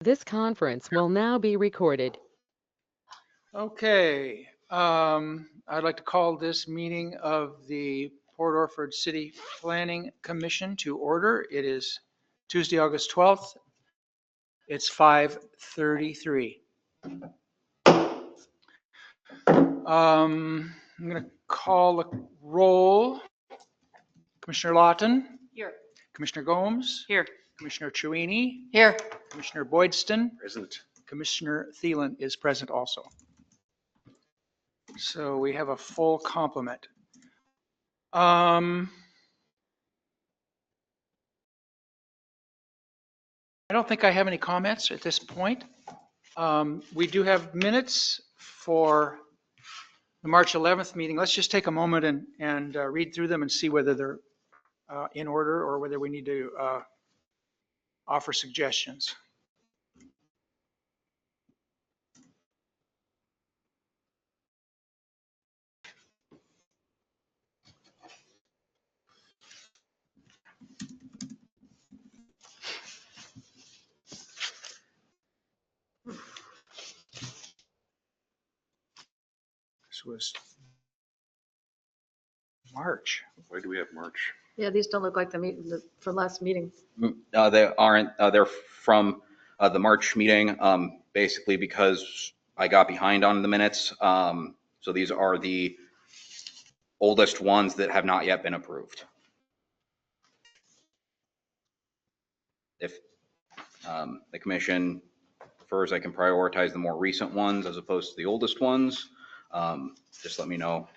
This conference will now be recorded. Okay, I'd like to call this meeting of the Port Orford City Planning Commission to order. It is Tuesday, August 12th. It's 5:33. I'm going to call the roll. Commissioner Lawton. Here. Commissioner Gomes. Here. Commissioner Chouini. Here. Commissioner Boydston. Present. Commissioner Thielen is present also. So we have a full complement. I don't think I have any comments at this point. We do have minutes for the March 11th meeting. Let's just take a moment and read through them and see whether they're in order or whether we need to offer suggestions. This was March. Why do we have March? Yeah, these don't look like for last meeting. They aren't. They're from the March meeting, basically because I got behind on the minutes. So these are the oldest ones that have not yet been approved. If the commission prefers, I can prioritize the more recent ones as opposed to the oldest ones. Just let me know.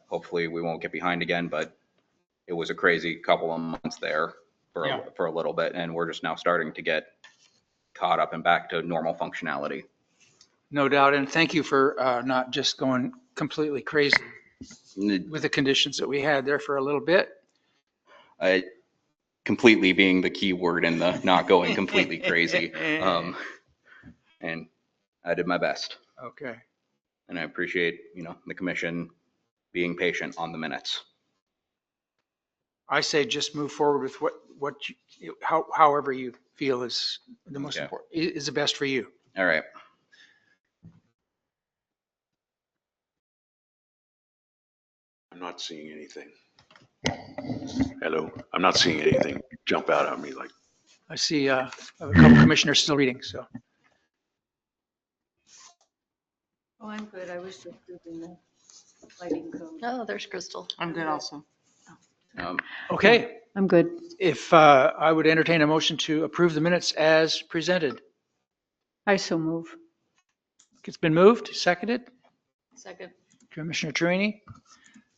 Hopefully we won't get behind again, but it was a crazy couple of months there for a little bit, and we're just now starting to get caught up and back to normal functionality. No doubt, and thank you for not just going completely crazy with the conditions that we had there for a little bit. Completely being the key word in the not going completely crazy. And I did my best. Okay. And I appreciate, the commission being patient on the minutes. I say just move forward with however you feel is the most important, is the best for you. All right. I'm not seeing anything. Hello, I'm not seeing anything jump out at me like. I see a couple commissioners still reading, so. Oh, I'm good. I was just doing the lighting code. Oh, there's Crystal. I'm good also. Okay, I'm good. if I would entertain a motion to approve the minutes as presented. I so move. It's been moved, seconded. Second. Commissioner Trini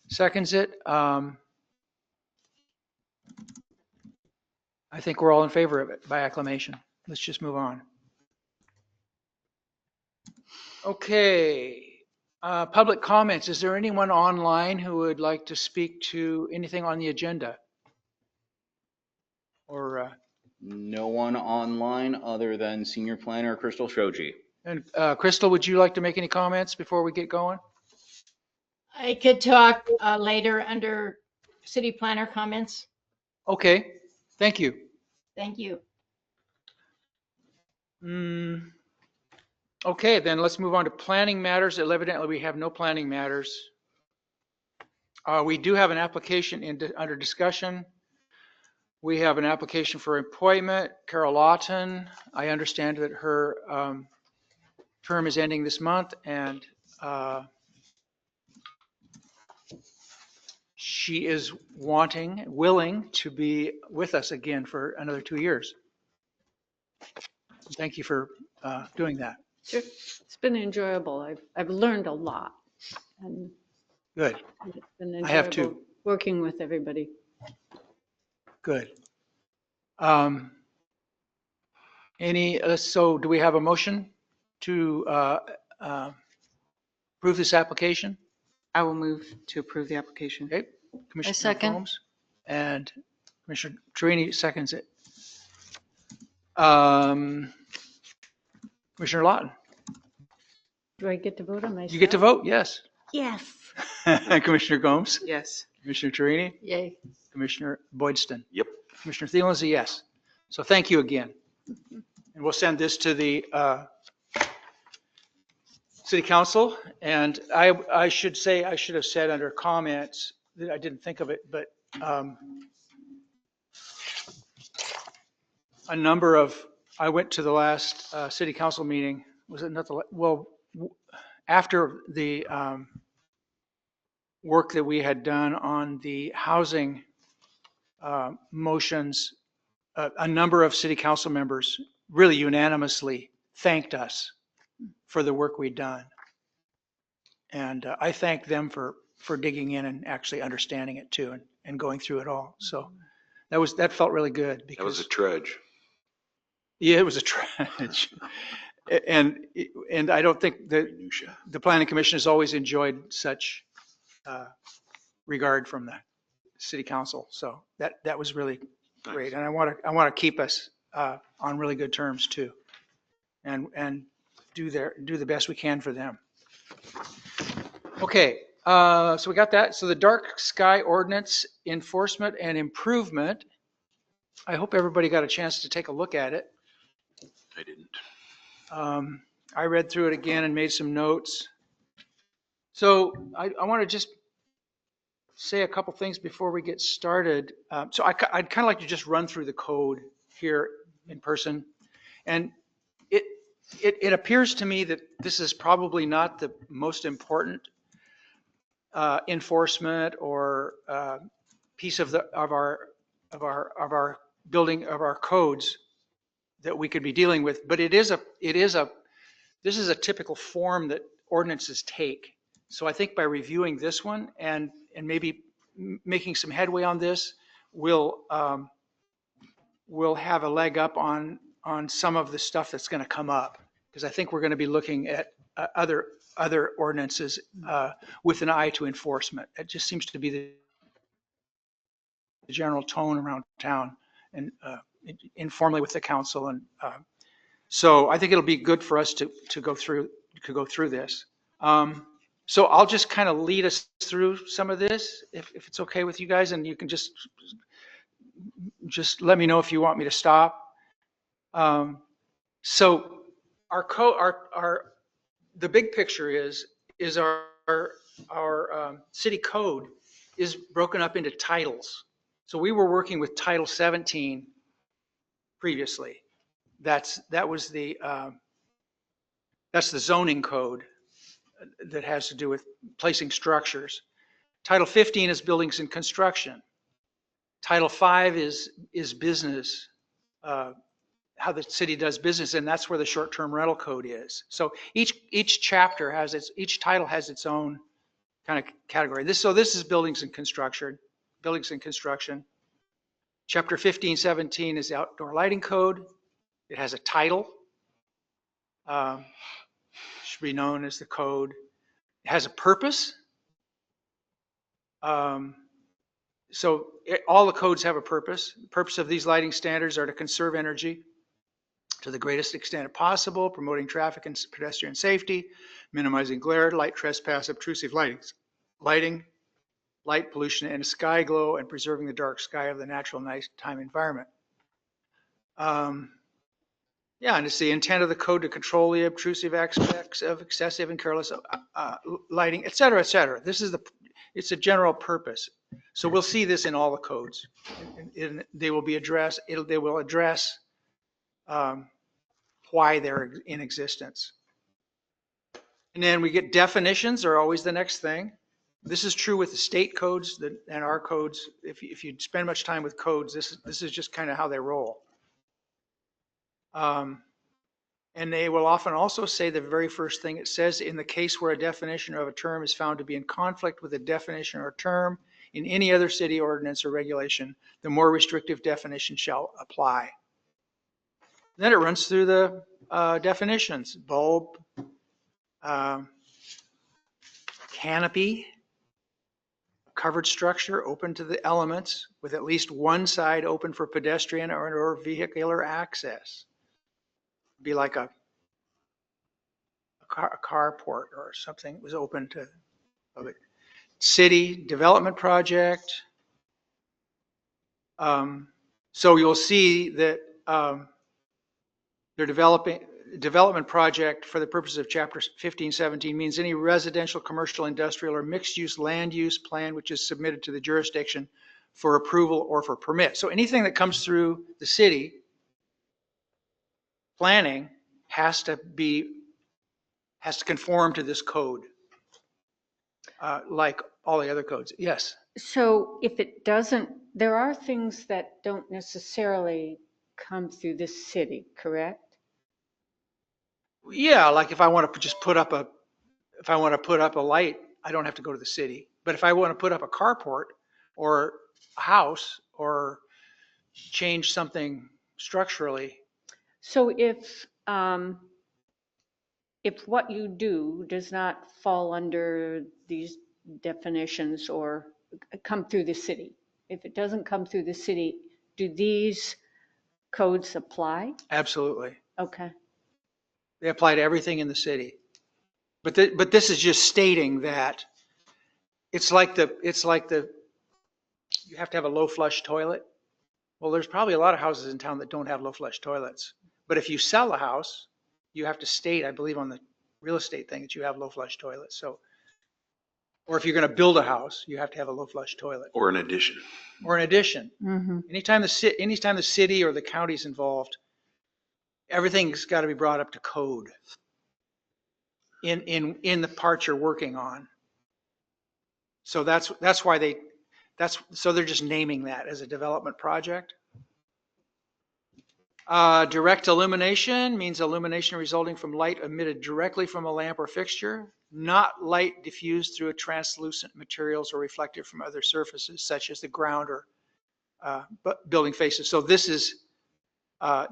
seconds it. I think we're all in favor of it by acclamation. Let's just move on. Okay, public comments. Is there anyone online who would like to speak to anything on the agenda? Or No one online other than Senior Planner Crystal Shoji. and Crystal, would you like to make any comments before we get going? I could talk later under city planner comments. Okay, thank you. Thank you. Okay, then let's move on to planning matters. Evidently, we have no planning matters. We do have an application under discussion. We have an application for appointment. Carol Lawton, I understand that her term is ending this month, and she is willing to be with us again for another 2 years. Thank you for doing that. Sure. It's been enjoyable. I've learned a lot. And Good, it's been enjoyable I have too. working with everybody. Good. So do we have a motion to approve this application? I will move to approve the application. Okay, Commissioner second. Holmes and Commissioner Trini seconds it. Commissioner Lawton, Do I get to vote on myself? you get to vote, yes. Yes. Commissioner Gomes, Yes. Commissioner Trini, Yay. Commissioner Boydston. Yep. Commissioner Thielen is a yes. So thank you again. And we'll send this to the city council. And I should say, I should have said under comments, that I didn't think of it, but a number of, I went to the last city council meeting, was it not the, after the work that we had done on the housing motions, a number of city council members really unanimously thanked us for the work we'd done. And I thank them for digging in and actually understanding it too, and going through it all. So that felt really good because. That was a trudge. Yeah, it was a trudge. And I don't think that Minutia. the planning commission has always enjoyed such regard from the city council. So that was really great. And I want to keep us on really good terms too, and do the best we can for them. Okay, so we got that. So the dark sky ordinance enforcement and improvement. I hope everybody got a chance to take a look at it. I didn't. I read through it again and made some notes. So I want to just say a couple things before we get started. So I'd kind of like to just run through the code here in person. And it appears to me that this is probably not the most important enforcement or piece of our building of our codes that we could be dealing with, but this is a typical form that ordinances take. So I think by reviewing this one and maybe making some headway on this, we'll have a leg up on some of the stuff that's going to come up, because I think we're going to be looking at other ordinances with an eye to enforcement. It just seems to be the general tone around town, and informally with the council. And so I think it'll be good for us to go through this. So I'll just kind of lead us through some of this, if it's okay with you guys, and you can just let me know if you want me to stop. So the big picture is our city code is broken up into titles. So we were working with Title 17 previously. That's the zoning code that has to do with placing structures. Title 15 is buildings and construction. Title 5 is business, how the city does business, and that's where the short-term rental code is. So each chapter each title has its own kind of category. So this is buildings and construction. Chapter 15, 17 is the outdoor lighting code. It has a title. Should be known as the code. It has a purpose. All the codes have a purpose. The purpose of these lighting standards are to conserve energy to the greatest extent possible, promoting traffic and pedestrian safety, minimizing glare, light trespass, obtrusive lighting, light pollution, and sky glow, and preserving the dark sky of the natural nighttime environment. And it's the intent of the code to control the obtrusive aspects of excessive and careless lighting, et cetera, et cetera. It's a general purpose. So we'll see this in all the codes. They will address why they're in existence. And then we get definitions are always the next thing. This is true with the state codes and our codes. If you spend much time with codes, this is just kind of how they roll. And they will often also say the very first thing it says: in the case where a definition of a term is found to be in conflict with a definition or term in any other city ordinance or regulation, the more restrictive definition shall apply. Then it runs through the definitions: bulb, canopy, covered structure open to the elements with at least one side open for pedestrian or vehicular access. Be like a carport or something was open to public. City development project. So you'll see that They're development project for the purpose of chapter 1517 means any residential, commercial, industrial, or mixed-use land use plan which is submitted to the jurisdiction for approval or for permit. So anything that comes through the city planning has to conform to this code, like all the other codes. Yes. So if it doesn't, there are things that don't necessarily come through the city, correct? Yeah, like if I want to just put up a light, I don't have to go to the city. But if I want to put up a carport or a house or change something structurally, So if what you do does not fall under these definitions or come through the city, if it doesn't come through the city, do these codes apply? absolutely. Okay. They apply to everything in the city. But this is just stating that it's like you have to have a low flush toilet. Well, there's probably a lot of houses in town that don't have low flush toilets. But if you sell a house, you have to state, I believe on the real estate thing, that you have low flush toilets. So, or if you're going to build a house, you have to have a low flush toilet. Or an addition. Or an addition. Mm-hmm. Anytime the city or the county's involved, everything's got to be brought up to code in the part you're working on. So that's why so they're just naming that as a development project. Direct illumination means illumination resulting from light emitted directly from a lamp or fixture, not light diffused through a translucent materials or reflected from other surfaces such as the ground or building faces. So this is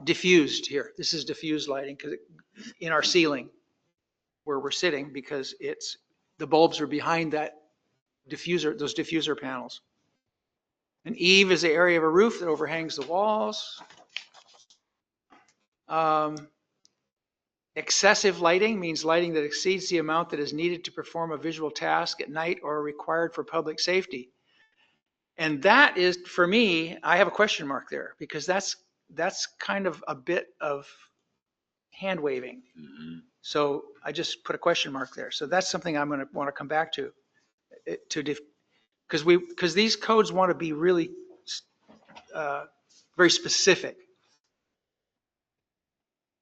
diffused here. This is diffused lighting because in our ceiling where we're sitting, because the bulbs are behind that diffuser, those diffuser panels. An eave is the area of a roof that overhangs the walls. Excessive lighting means lighting that exceeds the amount that is needed to perform a visual task at night or required for public safety. And that is, for me, I have a question mark there because that's kind of a bit of hand waving. Mhm. So I just put a question mark there. So that's something I'm going to want to come back to because these codes want to be really very specific.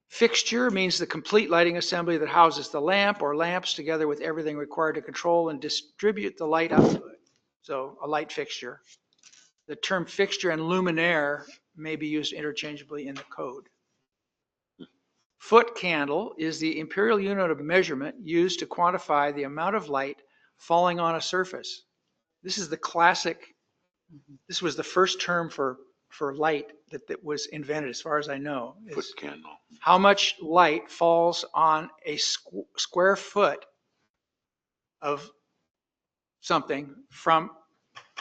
Fixture means the complete lighting assembly that houses the lamp or lamps together with everything required to control and distribute the light output. So a light fixture. The term fixture and luminaire may be used interchangeably in the code. Foot candle is the imperial unit of measurement used to quantify the amount of light falling on a surface. This is the classic, this was the first term for light that was invented as far as I know. Foot candle. How much light falls on a square foot of something from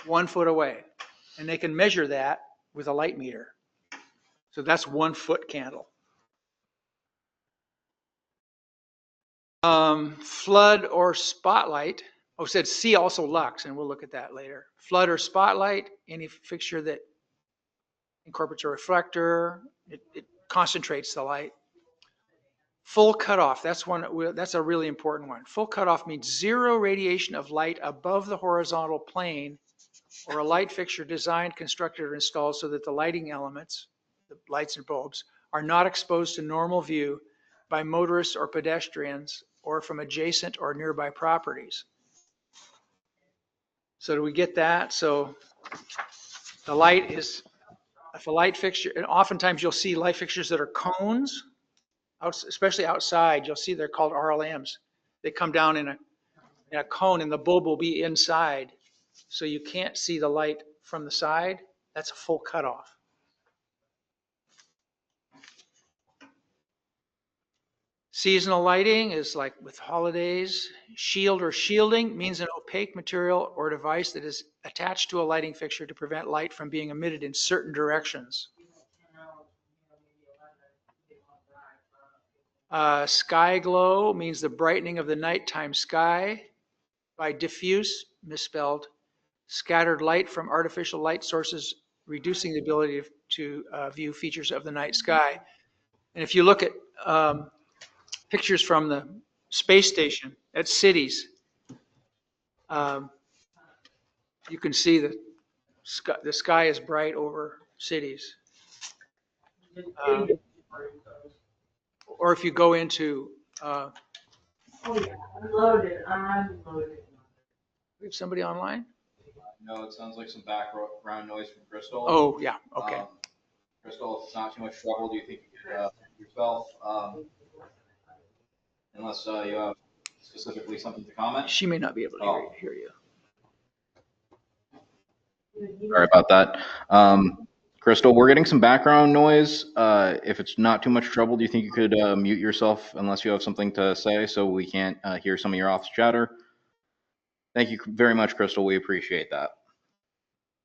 1 foot away. And they can measure that with a light meter. So that's 1 foot candle. Flood or spotlight. Oh, it said C also lux, and we'll look at that later. Flood or spotlight, any fixture that incorporates a reflector, it concentrates the light. Full cutoff, that's a really important one. Full cutoff means zero radiation of light above the horizontal plane or a light fixture designed, constructed, or installed so that the lighting elements, the lights and bulbs, are not exposed to normal view by motorists or pedestrians or from adjacent or nearby properties. So do we get that? So the light is, if a light fixture, and oftentimes you'll see light fixtures that are cones, especially outside, you'll see they're called RLMs. They come down in a cone and the bulb will be inside. So you can't see the light from the side. That's a full cutoff. Seasonal lighting is like with holidays. Shield or shielding means an opaque material or device that is attached to a lighting fixture to prevent light from being emitted in certain directions. Sky glow means the brightening of the nighttime sky by diffuse, misspelled, scattered light from artificial light sources, reducing the ability to view features of the night sky. And if you look at pictures from the space station at cities, you can see that the sky is bright over cities. Or if you go into, we have somebody online? No, it sounds like some background noise from Crystal. Oh, yeah, okay. Crystal, if it's not too much trouble, do you think you could yourself, unless you have specifically something to comment? She may not be able to hear you. Sorry about that. Crystal, we're getting some background noise. If it's not too much trouble, do you think you could mute yourself unless you have something to say so we can't hear some of your office chatter? Thank you very much, Crystal. We appreciate that.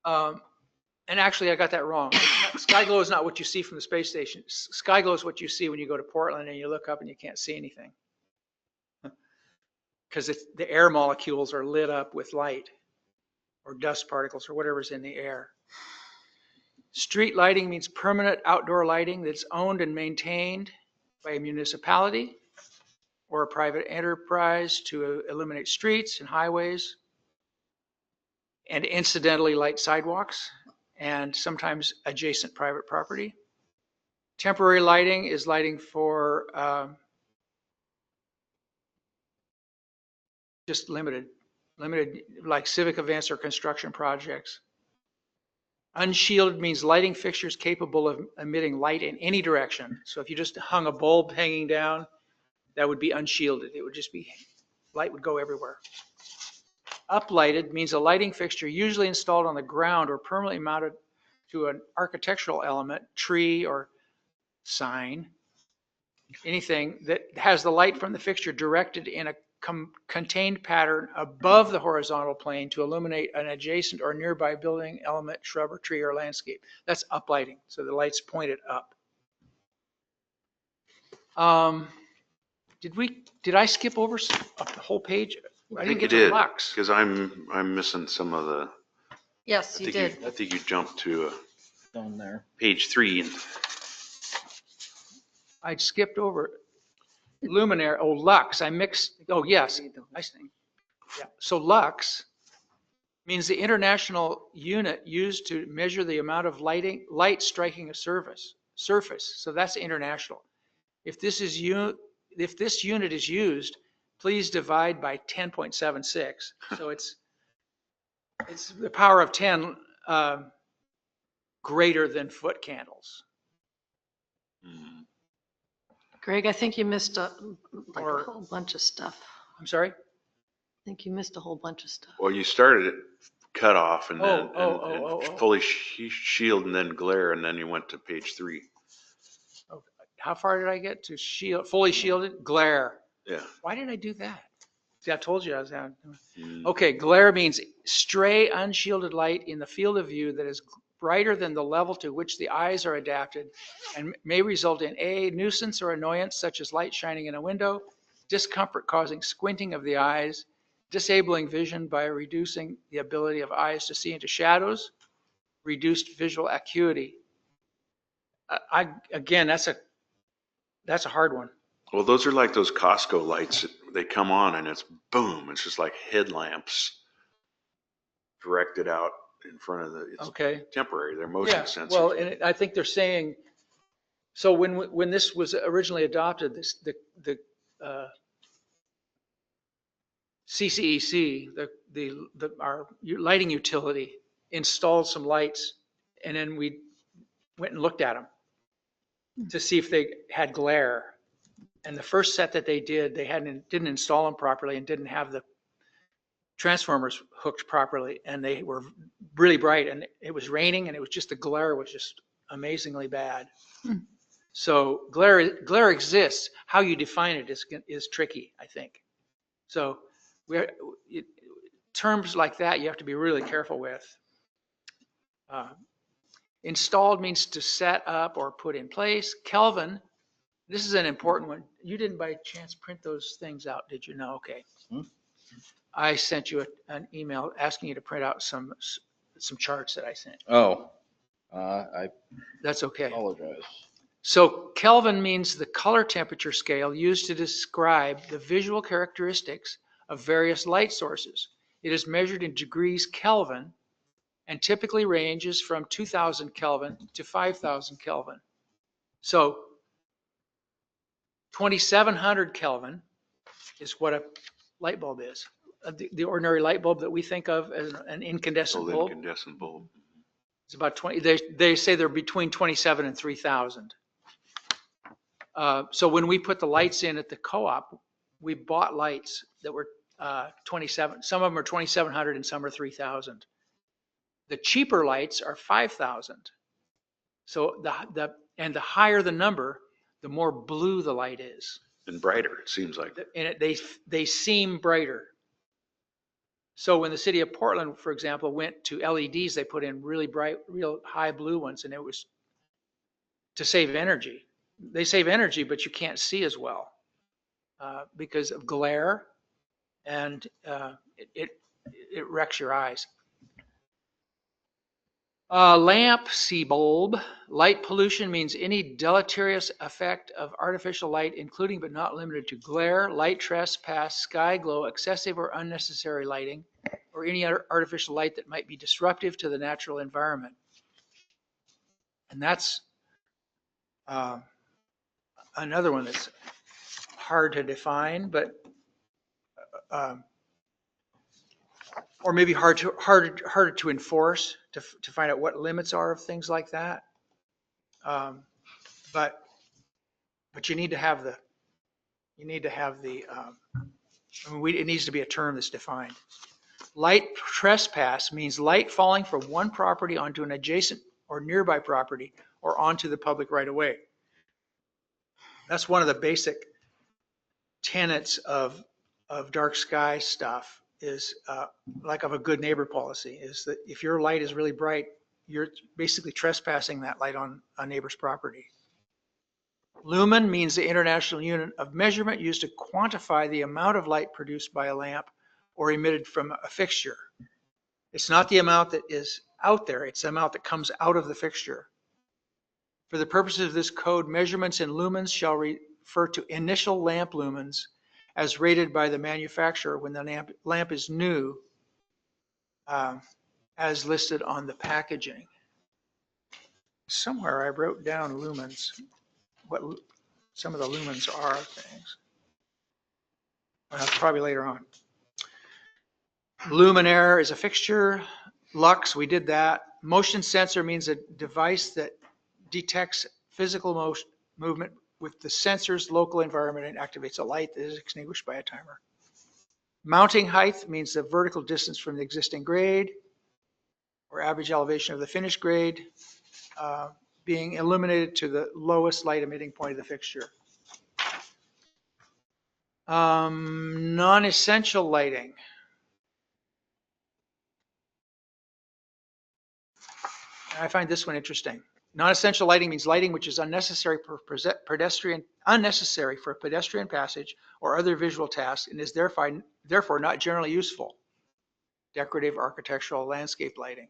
And actually, I got that wrong. Sky glow is not what you see from the space station. Sky glow is what you see when you go to Portland and you look up and you can't see anything. Because the air molecules are lit up with light or dust particles or whatever's in the air. Street lighting means permanent outdoor lighting that's owned and maintained by a municipality or a private enterprise to illuminate streets and highways and incidentally light sidewalks and sometimes adjacent private property. Temporary lighting is lighting for just limited like civic events or construction projects. Unshielded means lighting fixtures capable of emitting light in any direction. So if you just hung a bulb hanging down, that would be unshielded. It would just be, light would go everywhere. Uplighted means a lighting fixture usually installed on the ground or permanently mounted to an architectural element, tree or sign, anything that has the light from the fixture directed in a contained pattern above the horizontal plane to illuminate an adjacent or nearby building, element, shrub, or tree, or landscape. That's uplighting, so the light's pointed up. Did I skip over the whole page? I didn't get to Lux. Because I'm missing some of the. Yes, you did. I think you jumped to Down there. page 3. I skipped over it. Luminaire, Lux, I mixed, yes, I see. Yeah. So Lux means the international unit used to measure the amount of light striking a surface. So that's international. If this unit is used, please divide by 10.76. So it's the power of 10 greater than foot candles. Greg, I think you missed a Or- whole bunch of stuff. I'm sorry? I think you missed a whole bunch of stuff. Well, you started at cut off and then and fully shield and then glare, and then you went to page 3. How far did I get to fully shielded? Glare. Yeah. Why did I do that? See, I told you I was down. Mm. Okay, glare means stray unshielded light in the field of view that is brighter than the level to which the eyes are adapted and may result in A, nuisance or annoyance such as light shining in a window, discomfort causing squinting of the eyes, disabling vision by reducing the ability of eyes to see into shadows, reduced visual acuity. Again, that's a hard one. Well, those are like those Costco lights. They come on and it's boom. It's just like headlamps directed out in front of it's Okay. temporary. They're motion Yeah, sensors. well, and I think they're saying, so when this was originally adopted, the CCEC, our lighting utility, installed some lights, and then we went and looked at them to see if they had glare. And the first set that they did, they didn't install them properly and didn't have the transformers hooked properly, and they were really bright, and it was raining, and it was just the glare was just amazingly bad. So glare exists. How you define it is tricky, I think. So terms like that you have to be really careful with. Installed means to set up or put in place. Kelvin, this is an important one. You didn't by chance print those things out, did you? No, okay. I sent you an email asking you to print out some charts that I sent. Oh, I That's okay. apologize. So Kelvin means the color temperature scale used to describe the visual characteristics of various light sources. It is measured in degrees Kelvin and typically ranges from 2000 Kelvin to 5000 Kelvin. So 2700 Kelvin is what a light bulb is. The ordinary light bulb that we think of as an incandescent Old bulb. incandescent bulb. It's about 20, they say they're between 27 and 3000. So when we put the lights in at the co-op, we bought lights that were 27, some of them are 2700 and some are 3000. The cheaper lights are 5000. So the higher the number, the more blue the light is. And brighter, it seems like. And they seem brighter. So when the city of Portland, for example, went to LEDs, they put in really bright, real high blue ones, and it was to save energy. They save energy, but you can't see as well because of glare, and it wrecks your eyes. Lamp, see bulb. Light pollution means any deleterious effect of artificial light, including but not limited to glare, light trespass, sky glow, excessive or unnecessary lighting, or any other artificial light that might be disruptive to the natural environment. And that's another one that's hard to define, but or maybe harder to enforce, to find out what limits are of things like that. But you need to have the, it needs to be a term that's defined. Light trespass means light falling from one property onto an adjacent or nearby property or onto the public right of way. That's one of the basic tenets of dark sky stuff, is like of a good neighbor policy, is that if your light is really bright, you're basically trespassing that light on a neighbor's property. Lumen means the international unit of measurement used to quantify the amount of light produced by a lamp or emitted from a fixture. It's not the amount that is out there, it's the amount that comes out of the fixture. For the purposes of this code, measurements in lumens shall refer to initial lamp lumens as rated by the manufacturer when the lamp is new, as listed on the packaging. Somewhere I wrote down lumens, what some of the lumens are things. Well, probably later on. Luminaire is a fixture. Lux, we did that. Motion sensor means a device that detects physical motion, movement with the sensor's local environment and activates a light that is extinguished by a timer. Mounting height means the vertical distance from the existing grade or average elevation of the finished grade being illuminated to the lowest light emitting point of the fixture. Non-essential lighting. I find this one interesting. Non-essential lighting means lighting which is unnecessary for pedestrian passage or other visual tasks and is therefore not generally useful. Decorative, architectural, landscape lighting.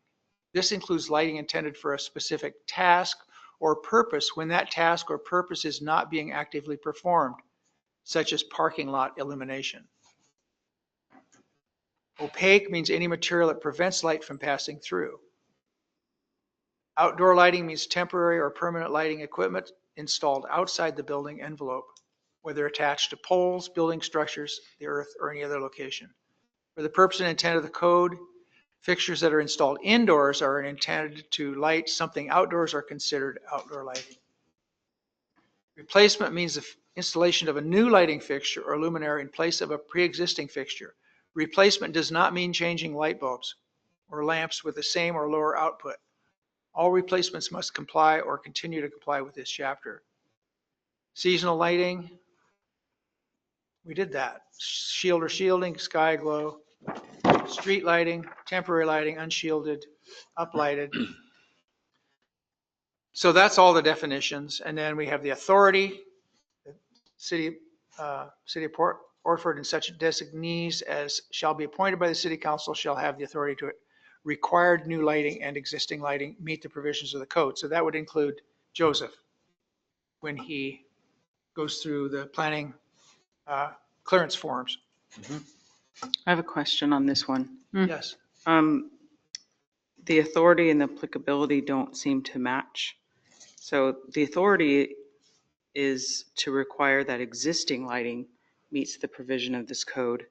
This includes lighting intended for a specific task or purpose when that task or purpose is not being actively performed, such as parking lot illumination. Opaque means any material that prevents light from passing through. Outdoor lighting means temporary or permanent lighting equipment installed outside the building envelope, whether attached to poles, building structures, the earth, or any other location. For the purpose and intent of the code, fixtures that are installed indoors are intended to light something outdoors are considered outdoor lighting. Replacement means the installation of a new lighting fixture or luminaire in place of a pre-existing fixture. Replacement does not mean changing light bulbs or lamps with the same or lower output. All replacements must comply or continue to comply with this chapter. Seasonal lighting, we did that. Shield or shielding, sky glow, street lighting, temporary lighting, unshielded, uplighted. So that's all the definitions. And then we have the authority. The city of Orford and such designees as shall be appointed by the city council shall have the authority to required new lighting and existing lighting meet the provisions of the code. So that would include Joseph. when he goes through the planning clearance forms. I have a question on this one. Yes. The authority and the applicability don't seem to match. So the authority is to require that existing lighting meets the provision of this code.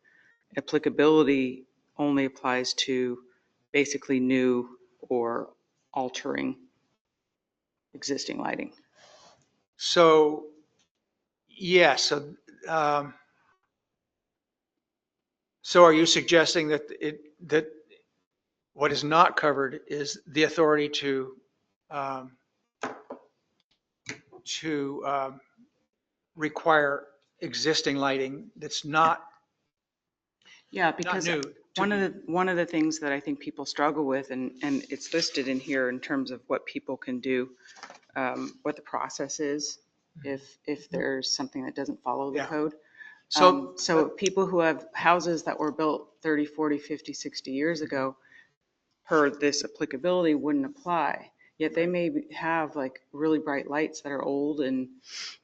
Applicability only applies to basically new or altering existing lighting. So, yes, so are you suggesting that that what is not covered is the authority to require existing lighting that's not Yeah, because new? one of the things that I think people struggle with, and it's listed in here in terms of what people can do, what the process is, if there's something that doesn't follow the Yeah. code. So, So people who have houses that were built 30, 40, 50, 60 years ago, per this applicability wouldn't apply. Yet they may have like really bright lights that are old and,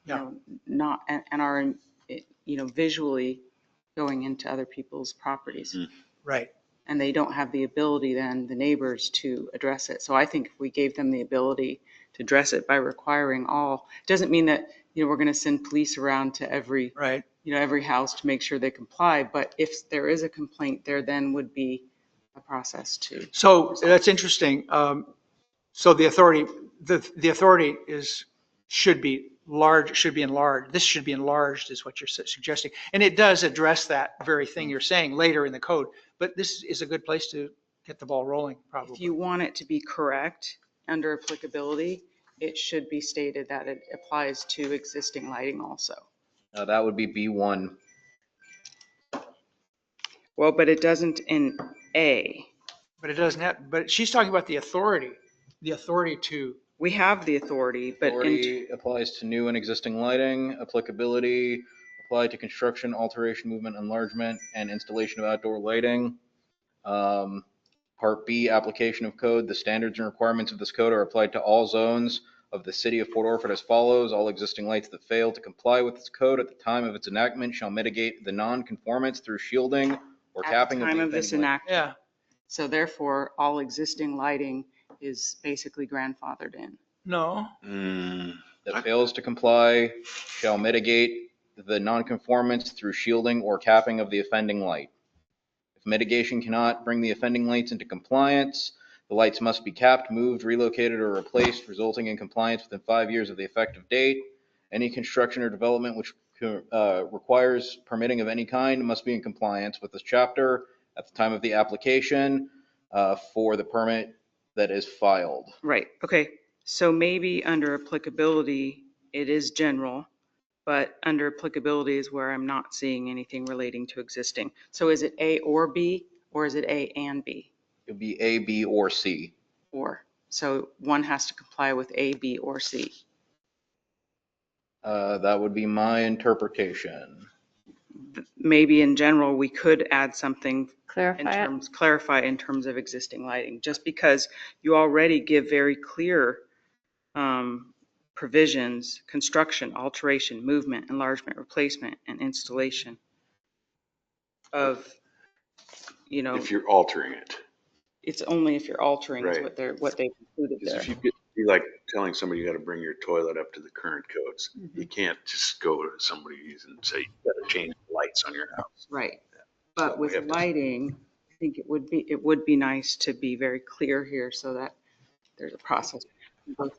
you know, not, and are, you know, visually going into other people's properties. right. And they don't have the ability then, the neighbors, to address it. So I think if we gave them the ability to address it by requiring all, it doesn't mean that, you know, we're going to send police around to every, Right. you know, every house to make sure they comply. But if there is a complaint, there then would be a process to. So that's interesting. So the authority, the authority should be enlarged. This should be enlarged is what you're suggesting. And it does address that very thing you're saying later in the code. But this is a good place to get the ball rolling, probably. If you want it to be correct under applicability, it should be stated that it applies to existing lighting also. That would be B1. Well, but it doesn't in A. But it doesn't have, but she's talking about the authority to, We have the authority, but Authority applies to new and existing lighting. Applicability apply to construction, alteration, movement, enlargement, and installation of outdoor lighting. Part B, application of code. The standards and requirements of this code are applied to all zones of the city of Port Orford as follows. All existing lights that fail to comply with this code at the time of its enactment shall mitigate the non-conformance through shielding or at capping the of time the of this offending light. enactment. yeah. So therefore, all existing lighting is basically grandfathered in. No, That fails to comply shall mitigate the non-conformance through shielding or capping of the offending light. If mitigation cannot bring the offending lights into compliance, the lights must be capped, moved, relocated, or replaced, resulting in compliance within 5 years of the effective date. Any construction or development which requires permitting of any kind must be in compliance with this chapter at the time of the application for the permit that is filed. Right, okay. So maybe under applicability, it is general, but under applicability is where I'm not seeing anything relating to existing. So is it A or B, or is it A and B? It would be A, B, or C. Or, so one has to comply with A, B, or C. That would be my interpretation. Maybe in general, we could add something Clarify it. in terms of existing lighting, just because you already give very clear provisions, construction, alteration, movement, enlargement, replacement, and installation of, you know, If you're altering it. it's only if you're altering is Right. what they've included Because there. if you get, be like telling somebody you got to bring your toilet up to the current codes, you can't just go to somebody's and say, you got to change the lights on your house. Right. So But we with have to- lighting, I think it would be nice to be very clear here so that there's a process.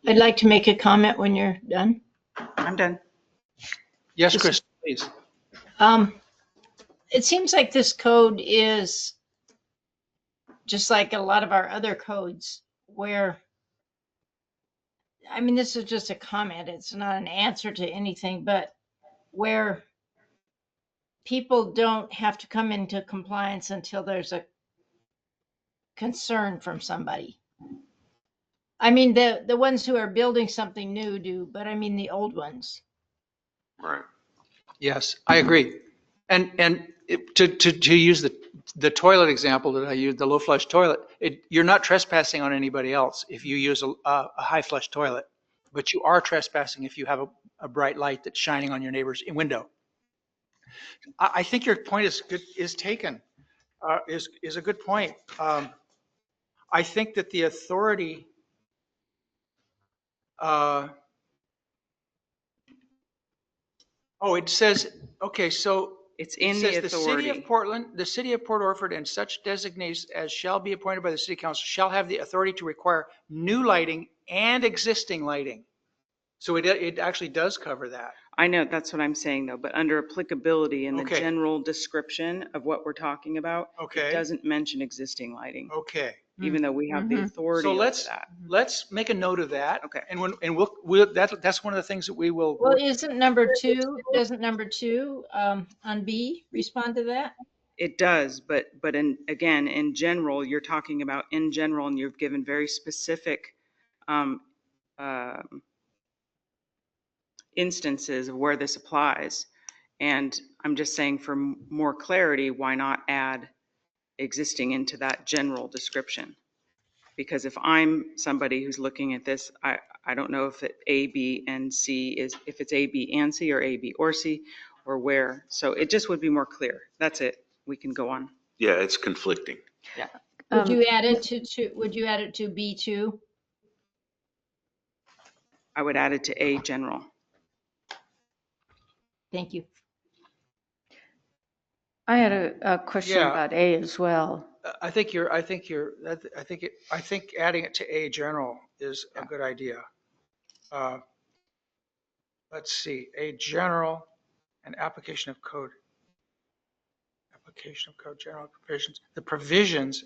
I'd like to make a comment when you're done. I'm done. yes, Chris, please. It seems like this code is just like a lot of our other codes where, I mean, this is just a comment. It's not an answer to anything, but where people don't have to come into compliance until there's a concern from somebody. I mean, the ones who are building something new do, but I mean the old ones. Right. Yes, I agree. And to use the toilet example that I used, the low flush toilet, you're not trespassing on anybody else if you use a high flush toilet, but you are trespassing if you have a bright light that's shining on your neighbor's window. I think your point is taken, is a good point. I think that the authority, it says, okay, so It's it in the says the city of authority. Portland, the city of Port Orford and such designates as shall be appointed by the city council shall have the authority to require new lighting and existing lighting. So it actually does cover that. I know, that's what I'm saying though, but under applicability in the Okay. general description of what we're talking about, Okay. it doesn't mention existing lighting, Okay. even though we have the authority So over let's that. make a note of that. Okay. And that's one of the things that we will. Well, doesn't number two, on B respond to that? It does, but again, in general, you're talking about in general, and you've given very specific instances of where this applies. And I'm just saying for more clarity, why not add existing into that general description? Because if I'm somebody who's looking at this, I don't know if it A, B, and C is, if it's A, B, and C, or A, B, or C, or where. So it just would be more clear. That's it. We can go on. Yeah, it's conflicting. Yeah. Would you add it to B2? I would add it to A, general. Thank you. I had a question Yeah. about A as well. I think adding it to A general is a good idea. Let's see, A general and application of code. Application of code, general provisions, the provisions.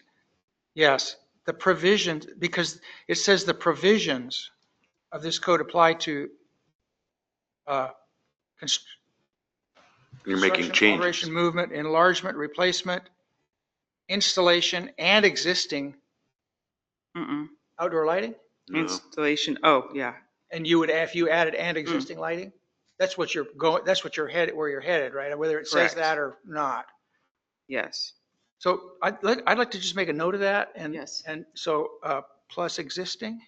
Yes, the provisions, because it says the provisions of this code apply to You're making construction, changes. alteration, movement, enlargement, replacement, installation, and existing outdoor lighting? No. Installation, oh, yeah. And you would, if you added and existing lighting, that's what you're going, that's what you're headed, where you're headed, right? Whether it says Correct. that or not. Yes. So I'd like to just make a note of that and, Yes. and so, plus existing.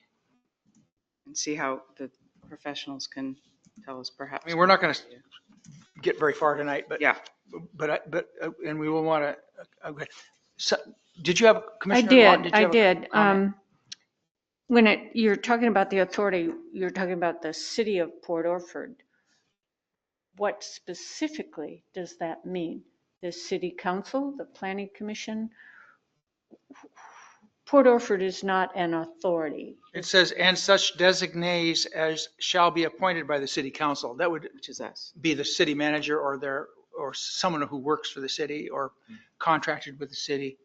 And see how the professionals can tell us perhaps. I mean, we're not going to get very far tonight, but, Yeah. and we will want to, okay. So, did you have I Commissioner Lawton? did, you I have a did. comment? When you're talking about the authority, you're talking about the city of Port Orford. What specifically does that mean? The city council, the planning commission? Port Orford is not an authority. It says, and such designates as shall be appointed by the city council. That would Which is us. be the city manager or someone who works for the city or contracted with the city.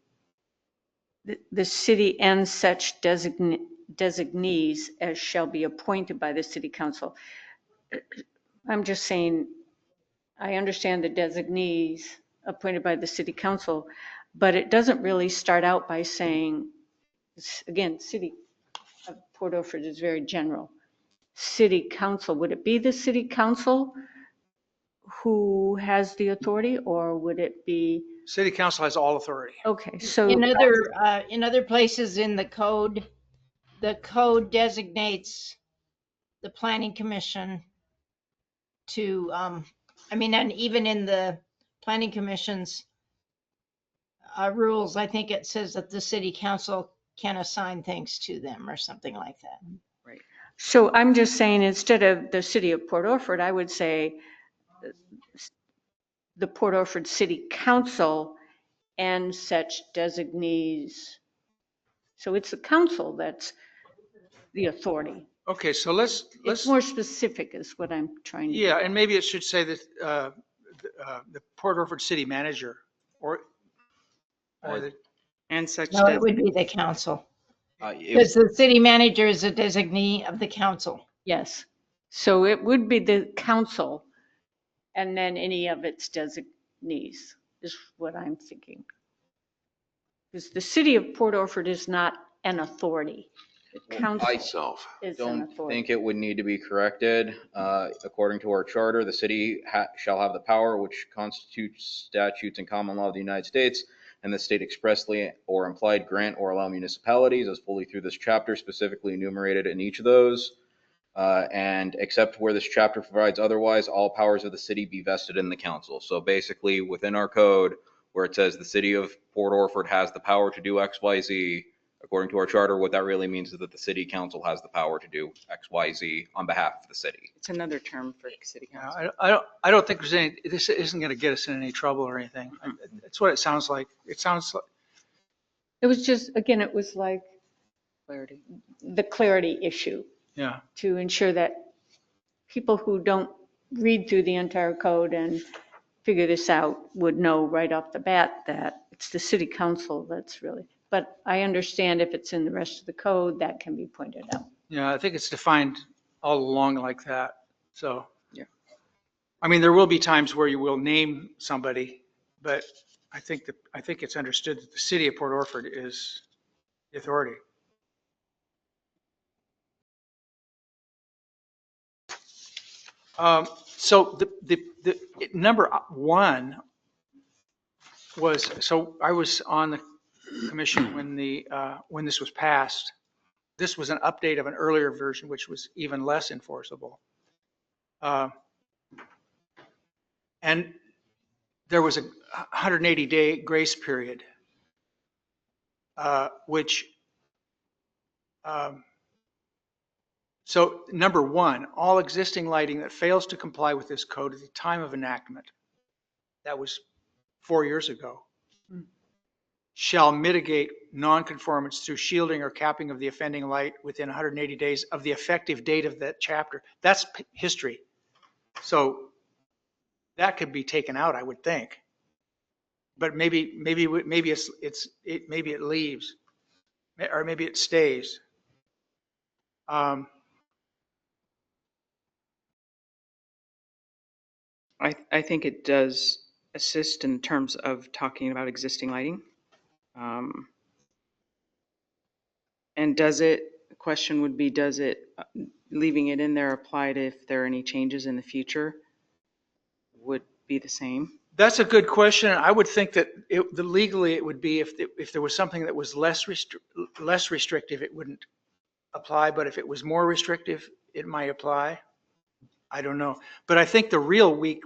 The city and such designees as shall be appointed by the city council. I'm just saying, I understand the designees appointed by the city council, but it doesn't really start out by saying, again, city of Port Orford is very general. City council, would it be the city council who has the authority, or would it be, City council has all authority. okay, so. In other places in the code designates the planning commission to, and even in the planning commission's rules, I think it says that the city council can assign things to them or something like that. So I'm just saying, instead of the city of Port Orford, I would say the Port Orford City Council and such designees. So it's the council that's the authority. Okay, so It's more specific is what I'm trying to. yeah, and maybe it should say that the Port Orford city manager or the, And such. No, it would be the council. It Because the city manager is a designee of the council. Yes. So it would be the council and then any of its designees is what I'm thinking. Because the city of Port Orford is not an authority. The council Myself. is an don't authority. think it would need to be corrected. According to our charter, the city shall have the power which constitutes statutes and common law of the United States, and the state expressly or implied grant or allow municipalities as fully through this chapter specifically enumerated in each of those. And except where this chapter provides otherwise, all powers of the city be vested in the council. So basically, within our code, where it says the city of Port Orford has the power to do X, Y, Z, according to our charter, what that really means is that the city council has the power to do X, Y, Z on behalf of the city. It's another term for city council. I don't think this isn't going to get us in any trouble or anything. That's what it sounds like. It sounds like, It was just, again, it was like Clarity. the clarity issue yeah. to ensure that people who don't read through the entire code and figure this out would know right off the bat that it's the city council that's really, but I understand if it's in the rest of the code, that can be pointed out. Yeah, I think it's defined all along like that. So, Yeah. I mean, there will be times where you will name somebody, but I think it's understood that the city of Port Orford is the authority. So the number one was, so I was on the commission when this was passed. This was an update of an earlier version, which was even less enforceable. And there was a 180-day grace period, so number one, all existing lighting that fails to comply with this code at the time of enactment, that was 4 years ago, shall mitigate nonconformance through shielding or capping of the offending light within 180 days of the effective date of that chapter. That's history. So that could be taken out, I would think. But maybe it leaves, or maybe it stays. I think it does assist in terms of talking about existing lighting. And the question would be, does it, leaving it in there apply to if there are any changes in the future, would be the same? That's a good question. I would think that legally it would be if there was something that was less restrictive, it wouldn't apply. But if it was more restrictive, it might apply. I don't know. But I think the real weak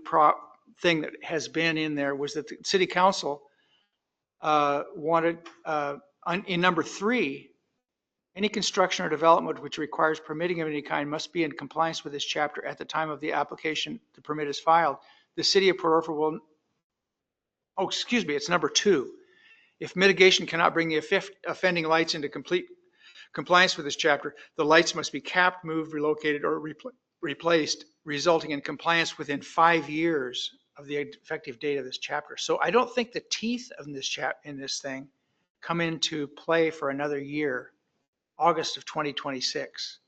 thing that has been in there was that the city council wanted, in number 3, any construction or development which requires permitting of any kind must be in compliance with this chapter at the time of the application the permit is filed. The city of Port Orford will, oh, excuse me, it's number 2. If mitigation cannot bring the offending lights into complete compliance with this chapter, the lights must be capped, moved, relocated, or replaced, resulting in compliance within 5 years of the effective date of this chapter. So I don't think the teeth of this thing come into play for another year, August of 2026.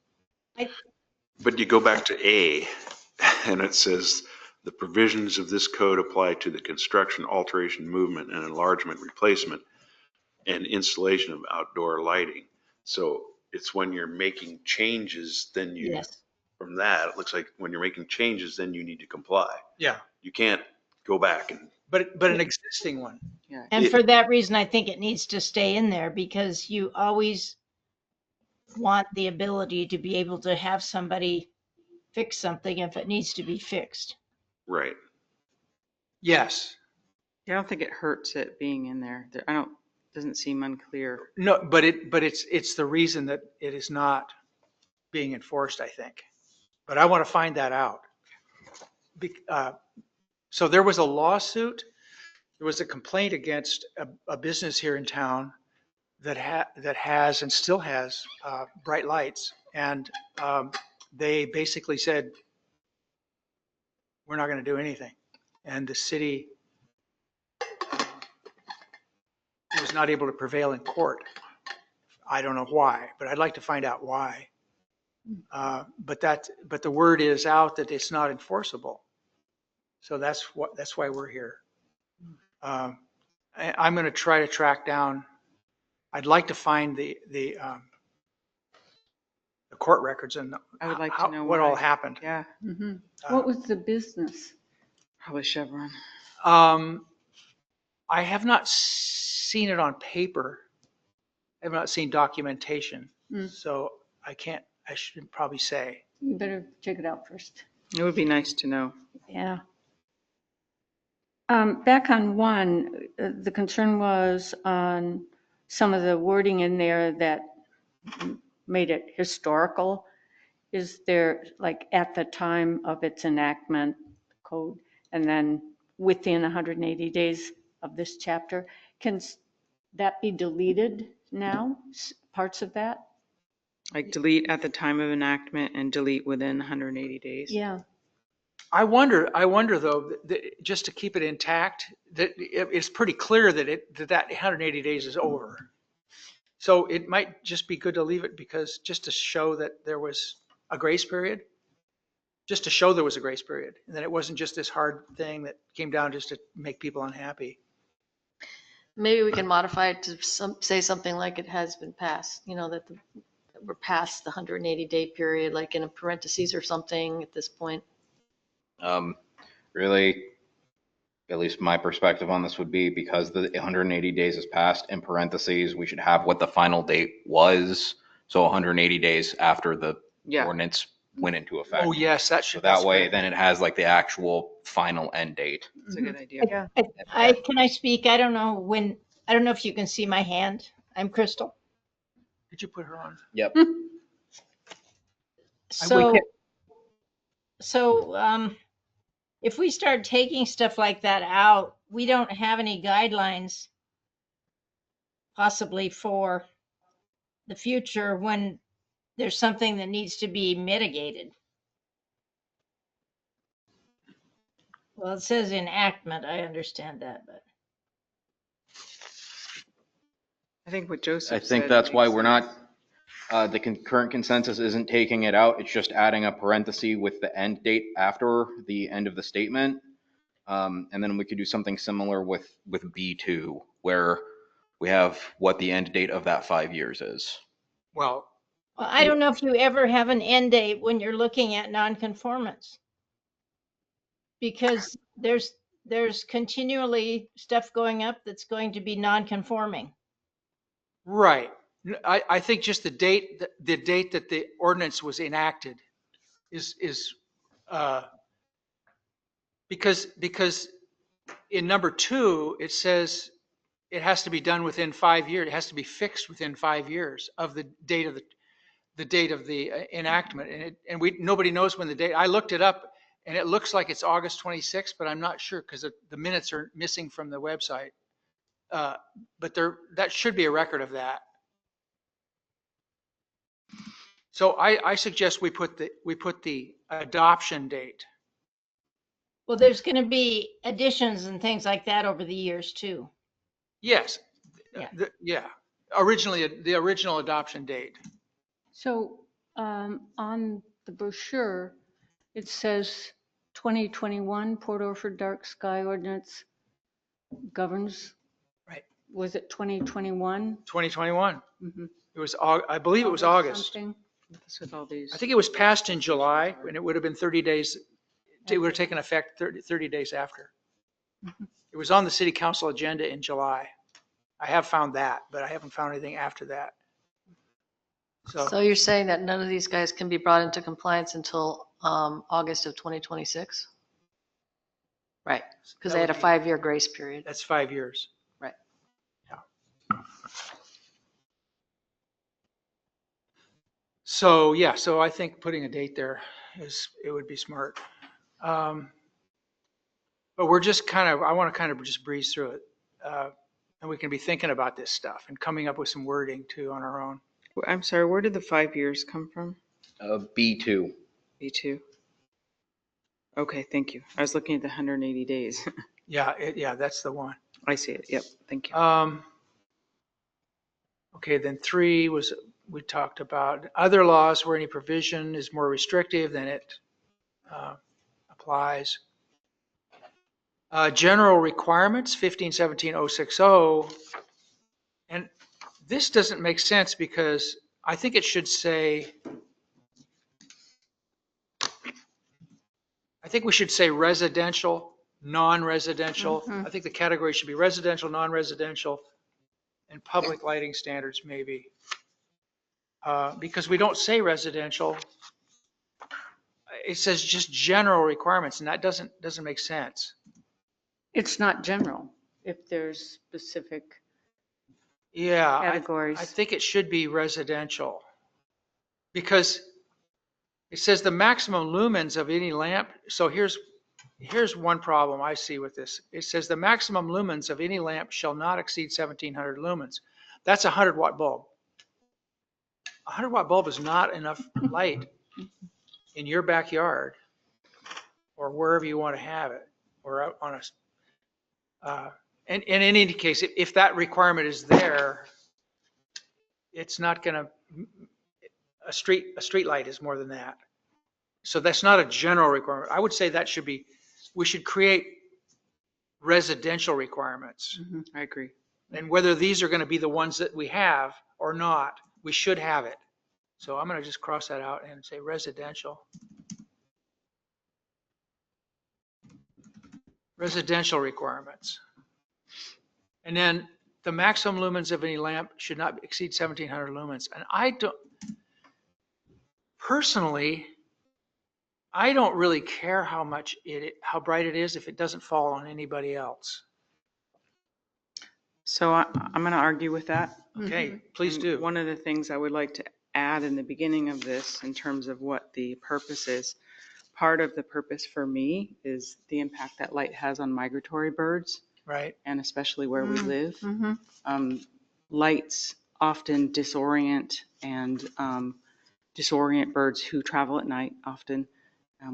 But you go back to A, and it says, the provisions of this code apply to the construction, alteration, movement, and enlargement, replacement, and installation of outdoor lighting. So it's when you're making changes, then you, Yes. from that, it looks like when you're making changes, then you need to comply. Yeah, You can't go back and, but an existing one. Yeah. And for that reason, I think it needs to stay in there because you always want the ability to be able to have somebody fix something if it needs to be fixed. right. Yes. I don't think it hurts it being in there. Doesn't seem unclear. No, but it's the reason that it is not being enforced, I think. But I want to find that out. So there was a lawsuit. There was a complaint against a business here in town that has and still has bright lights, and they basically said, we're not going to do anything. And the city was not able to prevail in court. I don't know why, but I'd like to find out why. But the word is out that it's not enforceable. So that's why we're here. I'm going to try to track down. I'd like to find the court records and I would like to know what why. all happened. Yeah, What was the business? probably Chevron. I have not seen it on paper. I have not seen documentation, so I shouldn't probably say. You better check it out first. It would be nice to know. Yeah. Back on one, the concern was on some of the wording in there that made it historical. Is there, like, at the time of its enactment code, and then within 180 days of this chapter, can that be deleted now, parts of that? Like delete at the time of enactment and delete within 180 days. Yeah. I wonder though, that just to keep it intact, that it's pretty clear that that 180 days is over. So it might just be good to leave it, because just to show that there was a grace period, just to show there was a grace period, and that it wasn't just this hard thing that came down just to make people unhappy. Maybe we can modify it to say something like it has been passed, that we're past the 180-day period, like in a parentheses or something at this point. Really, at least my perspective on this would be, because the 180 days has passed, in parentheses, we should have what the final date was. So 180 days after the Yeah. ordinance went into effect. Oh, yes, that So should. that way, then it has like the actual final end date. That's a good idea. Can I speak? I don't know if you can see my hand. I'm Crystal. Did you put her on? Yep. So, if we start taking stuff like that out, we don't have any guidelines possibly for the future when there's something that needs to be mitigated. Well, it says enactment. I understand that, but. I think what Joseph I think said that's why makes we're sense. not, the current consensus isn't taking it out. It's just adding a parenthesis with the end date after the end of the statement. And then we could do something similar with B2, where we have what the end date of that 5 years is. Well, Well, I don't know if you ever have an end date when you're looking at nonconformance. Because there's continually stuff going up that's going to be nonconforming. right. I think just the date that the ordinance was enacted is because in number 2, it says it has to be done within 5 years. It has to be fixed within 5 years of the date of the enactment. And nobody knows when the date. I looked it up, and it looks like it's August 26th, but I'm not sure because the minutes are missing from the website. But that should be a record of that. So I suggest we put the adoption date. Well, there's going to be additions and things like that over the years too. Yes. Yeah. Originally, the original adoption date. So on the brochure, it says 2021 Port Orford Dark Sky Ordinance governs. Right. Was it 2021? 2021. Mhm. It was, I believe it was August. Something? That's with all these. I think it was passed in July, and it would have been 30 days. It would have taken effect 30 days after. It was on the city council agenda in July. I have found that, but I haven't found anything after that. So you're saying that none of these guys can be brought into compliance until August of 2026? Right, because they had a 5-year grace period. That's 5 years. Right. Yeah. So I think putting a date there it would be smart. But we're just I want to just breeze through it. And we can be thinking about this stuff and coming up with some wording too on our own. I'm sorry, where did the 5 years come from? B2. B2. Okay, thank you. I was looking at the 180 days. Yeah, that's the one. I see it. Yep, thank you. Okay, then 3 was, we talked about other laws where any provision is more restrictive than it applies. General requirements, 1517-060. And this doesn't make sense because I think it should say, I think we should say residential, non-residential. I think the category should be residential, non-residential, and public lighting standards maybe. Because we don't say residential it says just general requirements, and that doesn't make sense. It's not general if there's specific Yeah, I categories. think it should be residential. Because it says the maximum lumens of any lamp, so here's one problem I see with this. It says the maximum lumens of any lamp shall not exceed 1700 lumens. That's a 100-watt bulb. A 100-watt bulb is not enough light in your backyard or wherever you want to have it, or out on and in any case, if that requirement is there, it's not going to, a street light is more than that. So that's not a general requirement. I would say that should be, we should create residential requirements. I agree. And whether these are going to be the ones that we have or not, we should have it. So I'm going to just cross that out and say residential. Residential requirements. And then the maximum lumens of any lamp should not exceed 1700 lumens. And personally, I don't really care how bright it is if it doesn't fall on anybody else. So I'm going to argue with that. Okay, please do. One of the things I would like to add in the beginning of this in terms of what the purpose is, part of the purpose for me is the impact that light has on migratory birds. Right. And especially where we live. Mm-hmm. Lights often disorient birds who travel at night often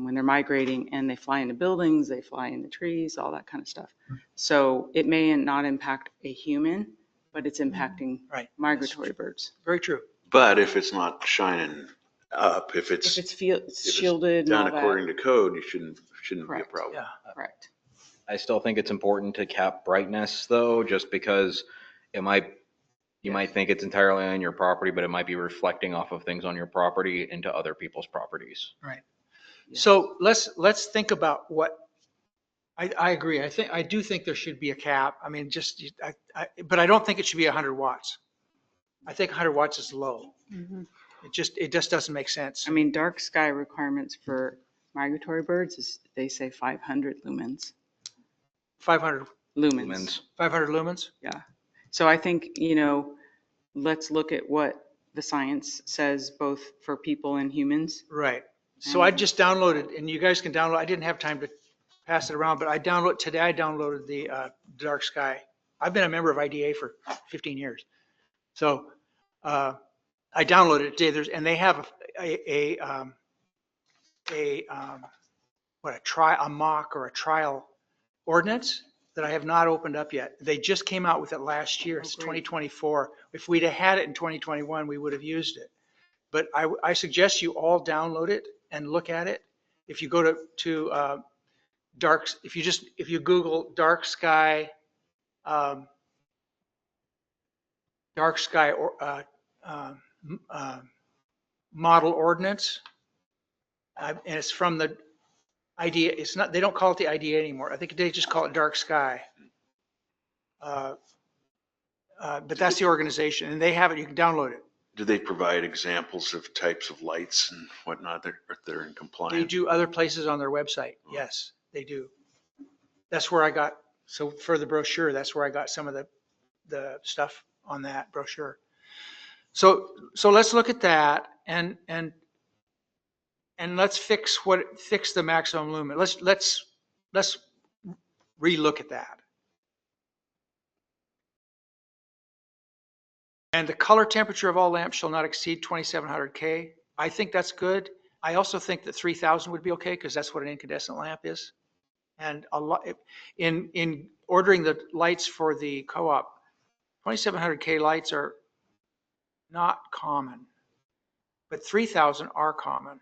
when they're migrating, and they fly into buildings, they fly into trees, all that kind of stuff. So it may not impact a human, but it's impacting migratory birds. Very true. But if it's not shining up, if it's shielded and done all that. according to code, you shouldn't be a Correct. problem. Yeah. Correct. I still think it's important to cap brightness though, just because you might think it's entirely on your property, but it might be reflecting off of things on your property into other people's properties. Right. So let's think about what, I agree. I do think there should be a cap. I mean, but I don't think it should be 100 watts. I think 100 watts is low. Mm-hmm. It just doesn't make sense. I mean, dark sky requirements for migratory birds is, they say 500 lumens. 500 Lumens. 500 lumens? Yeah. So I think, let's look at what the science says, both for people and humans. Right. So I just downloaded, and you guys can download, I didn't have time to pass it around, but today I downloaded the dark sky. I've been a member of IDA for 15 years. So I downloaded it today, and they have a mock or a trial ordinance that I have not opened up yet. They just came out with it last year. It's 2024. If we'd have had it in 2021, we would have used it. But I suggest you all download it and look at it. If you go to if you Google dark sky model ordinance, and it's from the IDA. It's not, they don't call it the IDA anymore. I think they just call it dark sky. But that's the organization, and they have it. You can download it. Do they provide examples of types of lights and whatnot that are in compliance? They do other places on their website. Yes, they do. That's where I got, so for the brochure, that's where I got some of the stuff on that brochure. So let's look at that and let's fix the maximum lumen. Let's relook at that. And the color temperature of all lamps shall not exceed 2700 K. I think that's good. I also think that 3000 would be okay, because that's what an incandescent lamp is. And a lot in ordering the lights for the co-op, 2700 K lights are not common, but 3000 are common,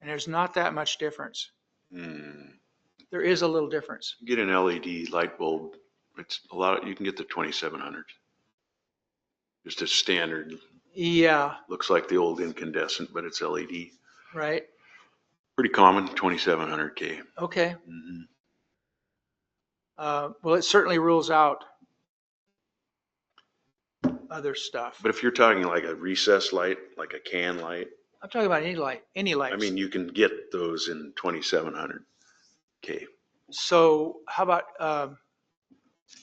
and there's not that much difference. There is a little difference. Get an LED light bulb. It's a lot. You can get the 2700. Just a standard. Yeah. Looks like the old incandescent, but it's LED. Right. Pretty common, 2700 K. Okay. Well, it certainly rules out other stuff. But if you're talking like a recessed light, like a can light, I'm talking about any light, any lights. I mean, you can get those in 2700K. So how about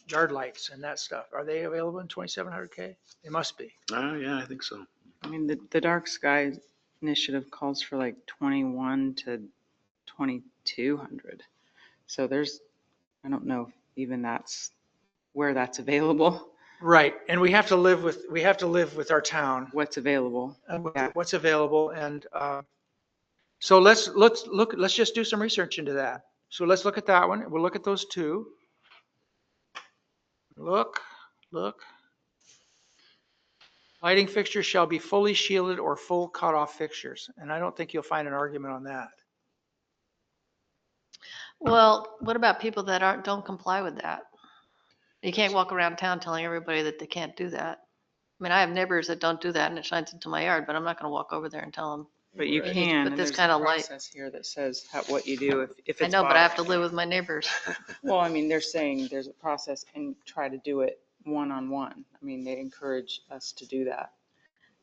yard lights and that stuff? Are they available in 2700K? They must be. Oh, yeah, I think so. I mean, the dark sky initiative calls for like 21 to 2200. So I don't know if even that's where that's available, Right, and we have to live with our town, what's available. with Yeah. what's available, and so let's just do some research into that. So let's look at that one. We'll look at those two. Look. Lighting fixtures shall be fully shielded or full cutoff fixtures, and I don't think you'll find an argument on that. Well, what about people that don't comply with that? You can't walk around town telling everybody that they can't do that. I mean, I have neighbors that don't do that and it shines into my yard, but I'm not gonna walk over there and tell them. But you Right. can, But and this there's kinda a light- process here that says what you do if I it's. know, but I have to bothering live you. with my neighbors. Well, I mean, they're saying there's a process and try to do it one-on-one. I mean, they encourage us to do that.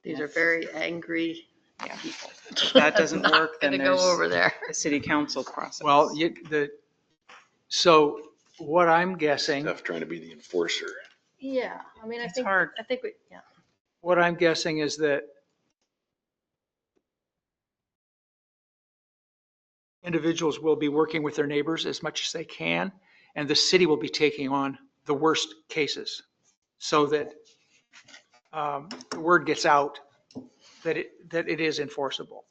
These are very angry Yeah. people. If that doesn't I'm work, then Gonna go there's over there. a city council process. Well, so what I'm guessing, Tough trying to be the enforcer. Yeah, I mean, It's hard. I think yeah. what I'm guessing is that individuals will be working with their neighbors as much as they can, and the city will be taking on the worst cases so that the word gets out that it is enforceable.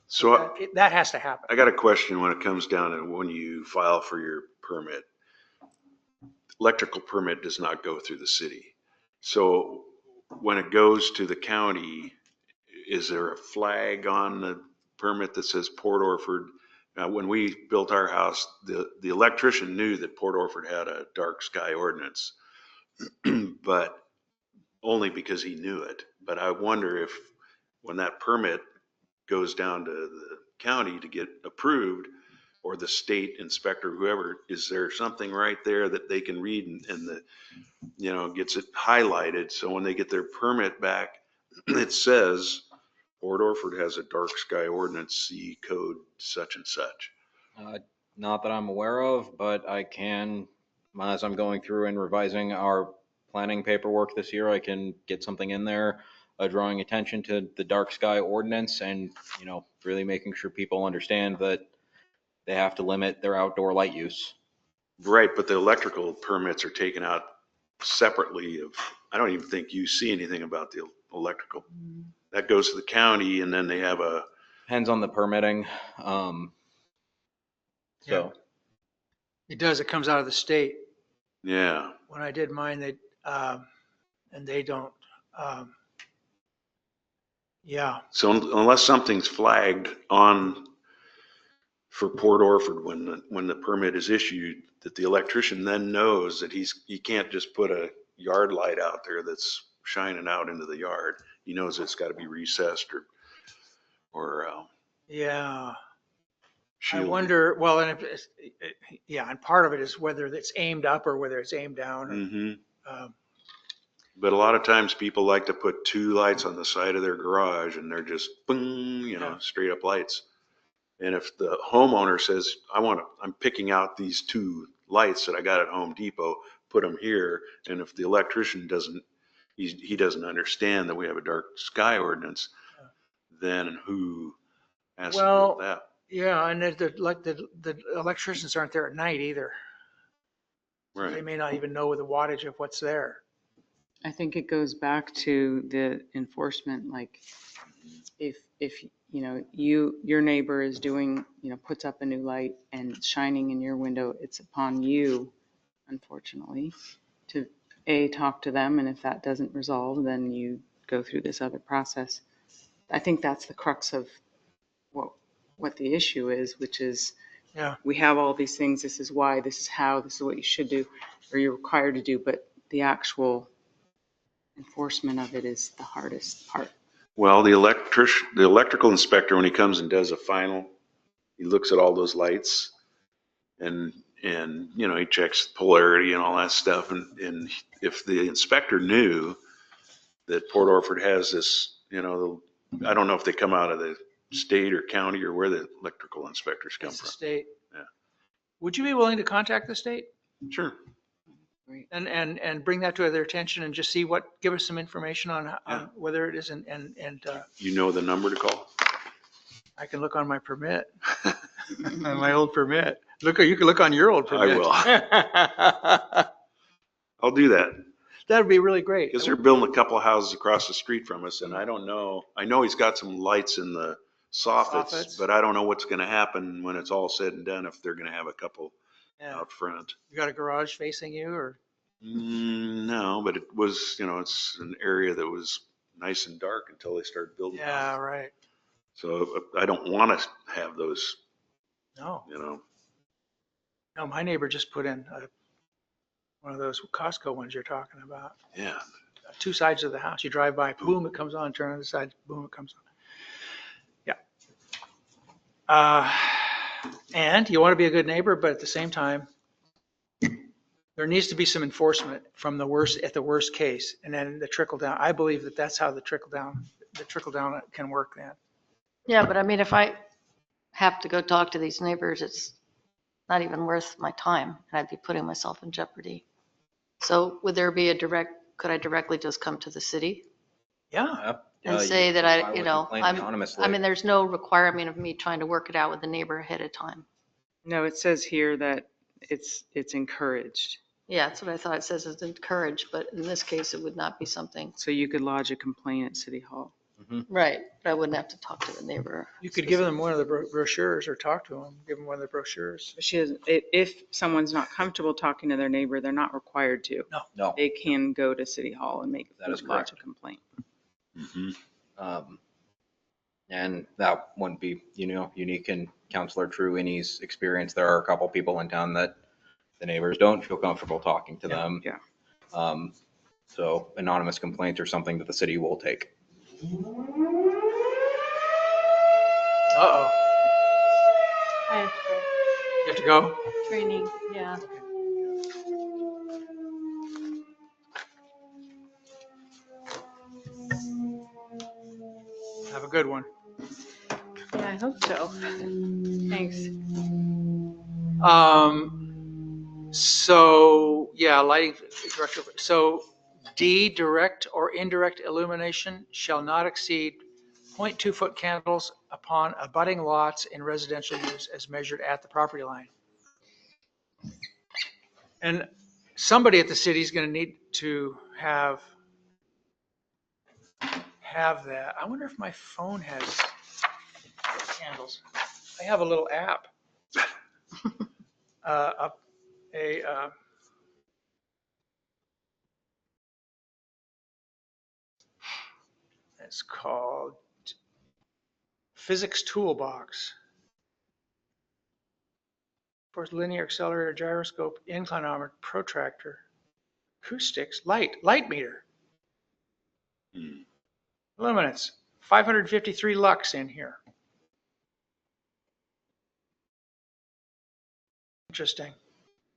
So That has to happen. I got a question when it comes down to when you file for your permit. Electrical permit does not go through the city. So when it goes to the county, is there a flag on the permit that says Port Orford? When we built our house, the electrician knew that Port Orford had a dark sky ordinance, but only because he knew it. But I wonder if when that permit goes down to the county to get approved, or the state inspector, whoever, is there something right there that they can read and gets it highlighted? So when they get their permit back, it says Port Orford has a dark sky ordinance, C code such and such. Not that I'm aware of, but I can, as I'm going through and revising our planning paperwork this year, I can get something in there, drawing attention to the dark sky ordinance and, really making sure people understand that they have to limit their outdoor light use. Right, but the electrical permits are taken out separately I don't even think you see anything about the electrical. That goes to the county and then they have Depends on the permitting. So. It does. It comes out of the state. yeah. When I did mine, and they don't, yeah. So unless something's flagged for Port Orford when the permit is issued, that the electrician then knows that he can't just put a yard light out there that's shining out into the yard. He knows it's got to be recessed or Yeah. I shielded. wonder, well, and and part of it is whether it's aimed up or whether it's aimed down. Mm-hmm. But a lot of times people like to put two lights on the side of their garage and they're just boom, straight up lights. And if the homeowner says, I'm picking out these two lights that I got at Home Depot, put them here. And if the electrician he doesn't understand that we have a dark sky ordinance, then who has to deal with that? Yeah, and the electricians aren't there at night either. So they Right. may not even know the wattage of what's there. I think it goes back to the enforcement, like if your neighbor is doing, puts up a new light and it's shining in your window, it's upon you, unfortunately, to talk to them, and if that doesn't resolve, then you go through this other process. I think that's the crux of what the issue is, which is we have all these things, this is why, this is how, this is what you should do, or you're required to do, but the actual enforcement of it is the hardest part. Well, the electrical inspector, when he comes and does a final, he looks at all those lights and he checks polarity and all that stuff. And if the inspector knew that Port Orford has this, I don't know if they come out of the state or county or where the electrical inspectors come It's the from. state. Yeah. Would you be willing to contact the state Sure. and bring that to their attention and just see what, give us some information on Yeah. whether it is, and You know the number to call? I can look on my permit, on my old permit. Look, you can look on your old permit. will. I'll do that. That'd be really great. Because they're building a couple of houses across the street from us, and I don't know, I know he's got some lights in the soffits, Soffits. but I don't know what's gonna happen when it's all said and done, if they're gonna have a couple Yeah. out front. You got a garage facing you, or? No, but it was, it's an area that was nice and dark until they started building Yeah, houses. right. So I don't want to have those, No, no, my neighbor just put in one of those Costco ones you're talking about. yeah. Two sides of the house. You drive by, boom, it comes on, turn on the side, boom, it comes on. Yeah. And you want to be a good neighbor, but at the same time, there needs to be some enforcement from at the worst case, and then the trickle down. I believe that that's how the trickle down can work then. Yeah, but I mean, if I have to go talk to these neighbors, it's not even worth my time, and I'd be putting myself in jeopardy. So would there be could I directly just come to the city Yeah. and say that I mean, there's no requirement of me trying to work it out with the neighbor ahead of time. No, it says here that it's encouraged. Yeah, that's what I thought. It says it's encouraged, but in this case, it would not be something. So you could lodge a complaint at City Hall. Right, but I wouldn't have to talk to the neighbor. You could give them one of the brochures or talk to them, give them one of the brochures. But if someone's not comfortable talking to their neighbor, they're not required to. No, They can go to City Hall and That is lodge correct. a complaint. and that wouldn't be, unique in Counselor Truini's experience. There are a couple people in town that the neighbors don't feel comfortable talking to them. Yeah. So anonymous complaints are something that the city will take. Uh-oh. I have You have to go? training, yeah. Have a good one. Yeah, I hope so. Thanks. So, yeah, lighting director. So D, direct or indirect illumination shall not exceed 0.2 foot candles upon abutting lots in residential use as measured at the property line. And somebody at the city is going to need to have that. I wonder if my phone has candles. I have a little app. It's called Physics Toolbox. Of course, linear accelerator, gyroscope, inclinometer, protractor, acoustics, light meter. Luminance, 553 lux in here. Interesting.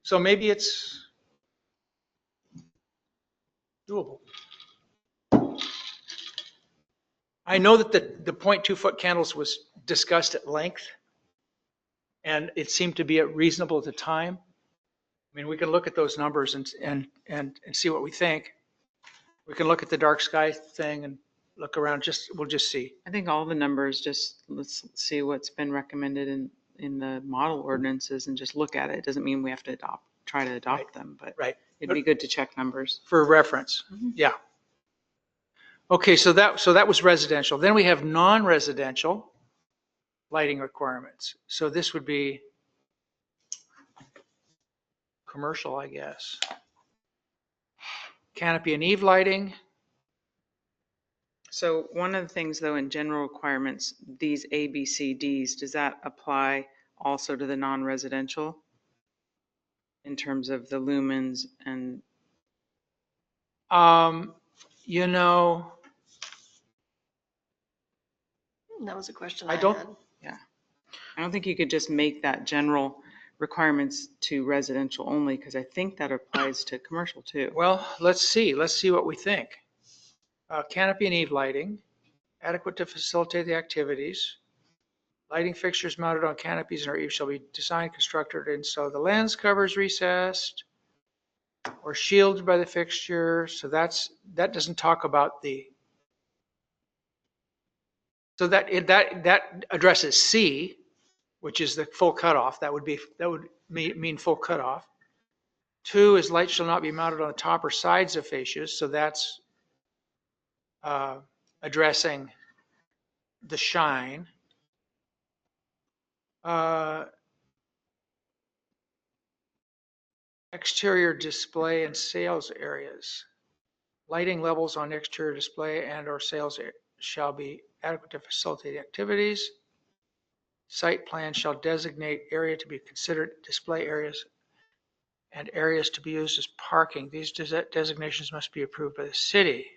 So maybe it's doable. I know that the 0.2 foot candles was discussed at length, and it seemed to be reasonable at the time. I mean, we can look at those numbers and see what we think. We can look at the dark sky thing and look around. We'll just see. I think all the numbers, let's see what's been recommended in the model ordinances and just look at it. It doesn't mean we have to try to adopt them, but Right. it'd be good to check numbers. For reference. Yeah. Okay, so that was residential. Then we have non-residential lighting requirements. So this would be commercial, I guess. Canopy and eave lighting. So one of the things though, in general requirements, these A, B, C, Ds, does that apply also to the non-residential? In terms of the lumens and, You know, That was a question I I don't- had. I don't think you could just make that general requirements to residential only, because I think that applies to commercial too. well, let's see what we think. Canopy and eave lighting, adequate to facilitate the activities. Lighting fixtures mounted on canopies and or eaves shall be designed, constructed, and so the lens covers recessed or shielded by the fixture. So that doesn't talk about so that addresses C, which is the full cutoff. That would mean full cutoff. 2 is light shall not be mounted on the top or sides of fascias. So that's addressing the shine. Exterior display and sales areas. Lighting levels on exterior display and or sales shall be adequate to facilitate activities. Site plan shall designate area to be considered display areas and areas to be used as parking. These designations must be approved by the city.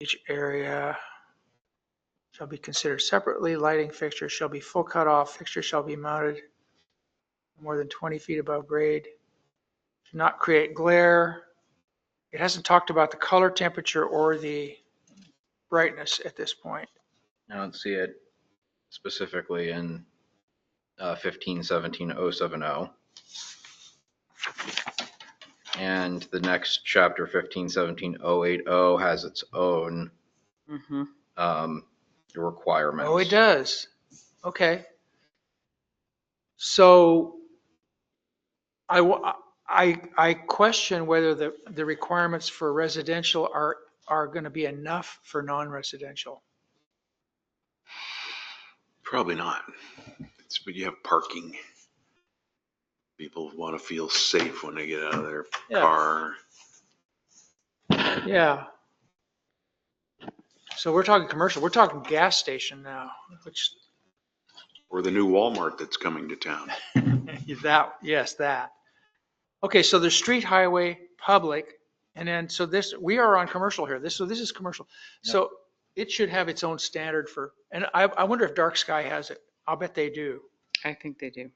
Each area shall be considered separately. Lighting fixtures shall be full cutoff. Fixtures shall be mounted more than 20 feet above grade. Should not create glare. It hasn't talked about the color, temperature, or the brightness at this point. I don't see it specifically in 1517-070. And the next chapter, 1517-080, has its own requirements. Oh, it does. Okay. So I question whether the requirements for residential are going to be enough for non-residential. Probably not. But you have parking. People want to feel safe when they get out of their car. Yeah. So we're talking commercial. We're talking gas station now, which Or the new Walmart that's coming to town. that. Okay, so there's street, highway, public, and then we are on commercial here. This is commercial. Yep. So it should have its own standard for, and I wonder if Dark Sky has it. I'll bet they do. I think they do.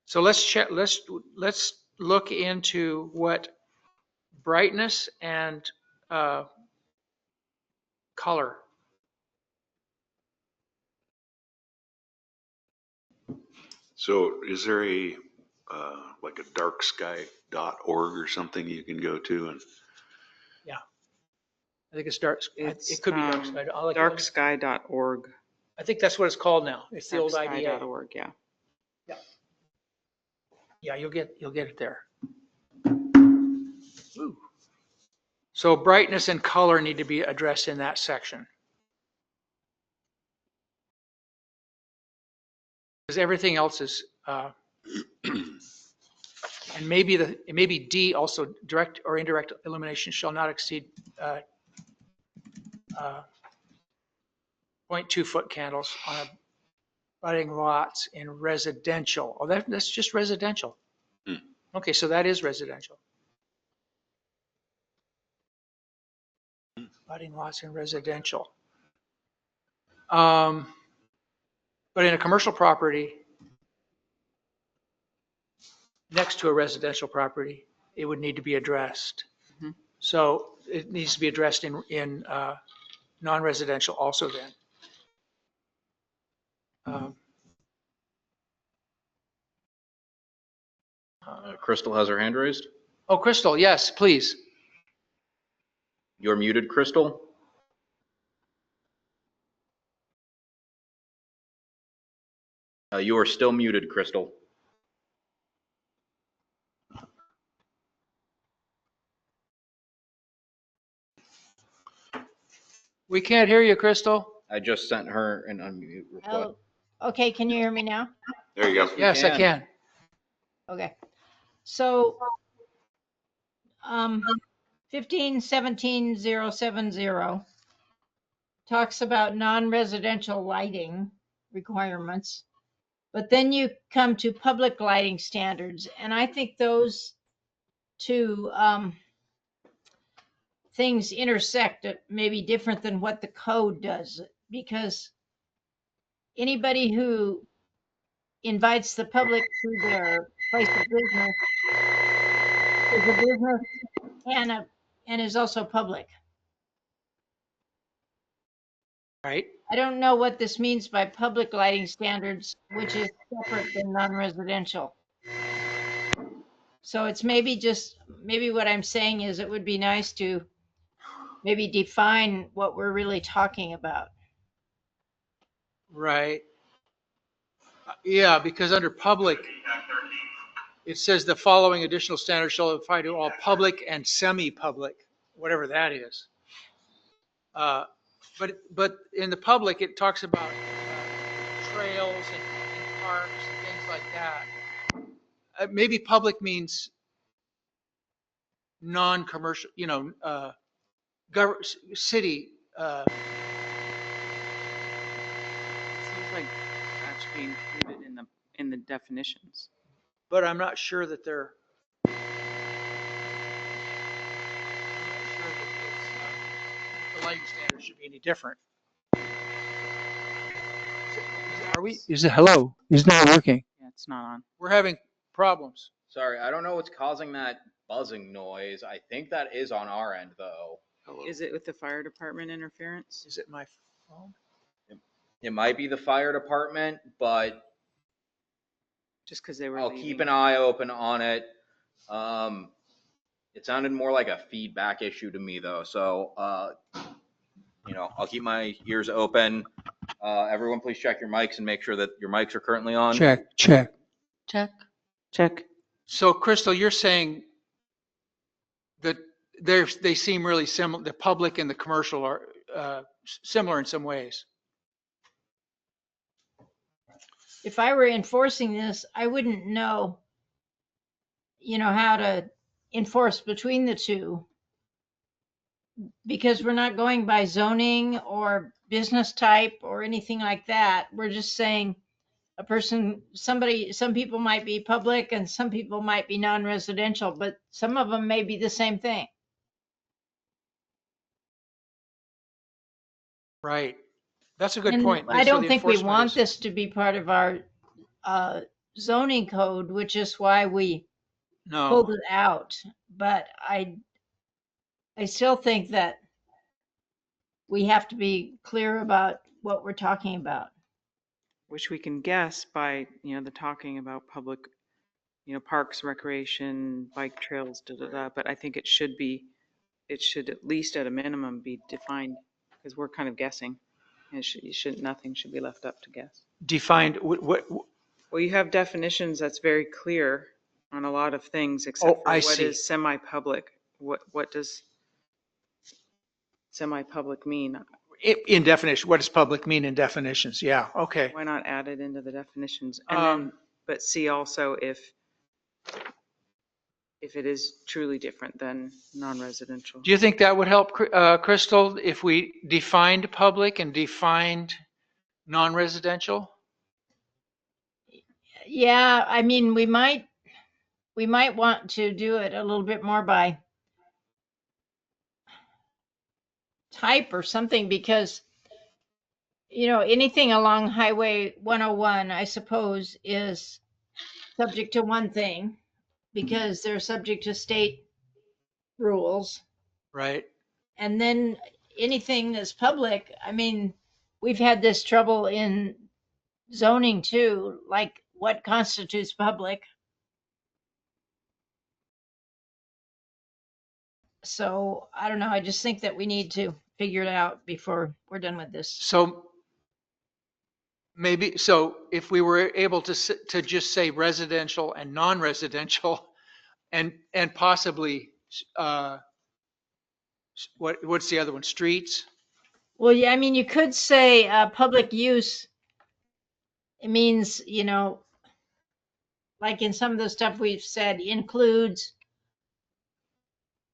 So let's check. Let's look into what brightness and color. So is there a like a darksky.org or something you can go to? And I think it's dark. It could be Dark Sky. Darksky.org. I think that's what it's called now. It's the old IDA. Darksky.org, yeah. Yeah, you'll get it there. Ooh. So brightness and color need to be addressed in that section. Because everything else is, and maybe D also, direct or indirect illumination shall not exceed 0.2 foot candles on abutting lots in residential. Oh, that's just residential. Okay, so that is residential. Abutting lots in residential. But in a commercial property, next to a residential property, it would need to be addressed. So it needs to be addressed in non-residential also then. Crystal has her hand raised. Oh, Crystal, yes, please. You're muted, Crystal. You are still muted, Crystal. We can't hear you, Crystal. I just sent her an unmute request. Oh, okay, can you hear me now? There you go. Yes, I can. Okay. So, 1517-070 talks about non-residential lighting requirements, but then you come to public lighting standards, and I think those two things intersect. It may be different than what the code does, because anybody who invites the public to their place of business is a business and is also public. Right? I don't know what this means by public lighting standards, which is separate than non-residential. So it's maybe what I'm saying is it would be nice to maybe define what we're really talking about. Right. Yeah, because under public, it says the following additional standards shall apply to all public and semi-public, whatever that is. But in the public, it talks about trails and parks and things like that. Maybe public means non-commercial, city. Seems like that should be included in the definitions. But I'm not sure that they're. I'm not sure that the lighting standards should be any different. Are we? Is it hello? Is not working? Yeah, it's not on. We're having problems. Sorry, I don't know what's causing that buzzing noise. I think that is on our end, though. Is it with the fire department interference? Is it my phone? It might be the fire department, but Just because they were I'll leaving. keep an eye open on it. It sounded more like a feedback issue to me, though. So, I'll keep my ears open. Everyone, please check your mics and make sure that your mics are currently on. Check. Check. So, Crystal, you're saying that they seem really similar. The public and the commercial are similar in some ways. If I were enforcing this, I wouldn't know, how to enforce between the two. Because we're not going by zoning or business type or anything like that. We're just saying some people might be public and some people might be non-residential, but some of them may be the same thing. Right. That's a good And point. I So don't the think we enforcement want is- this to be part of our zoning code, which is why we pulled No. it out. But I still think that we have to be clear about what we're talking about. Which we can guess by, the talking about public, parks, recreation, bike trails, but I think it should at least at a minimum be defined, because we're kind of guessing. Nothing should be left up to guess. Defined, what, Well, you have definitions that's very clear on a lot of things, except for I what see. is semi-public. What does semi-public mean? in definition, what does public mean in definitions? Yeah, okay. Why not add it into the definitions? And then, but see also if it is truly different than non-residential. Do you think that would help, Crystal, if we defined public and defined non-residential? Yeah, I mean, we might want to do it a little bit more by type or something, because anything along Highway 101, I suppose, is subject to one thing because they're subject to state rules. Right. And then anything that's public, I mean, we've had this trouble in zoning too, like what constitutes public. So I don't know. I just think that we need to figure it out before we're done with this. So if we were able to just say residential and non-residential and possibly, what's the other one? Streets? Well, yeah, I mean, you could say public use. It means, like in some of the stuff we've said, includes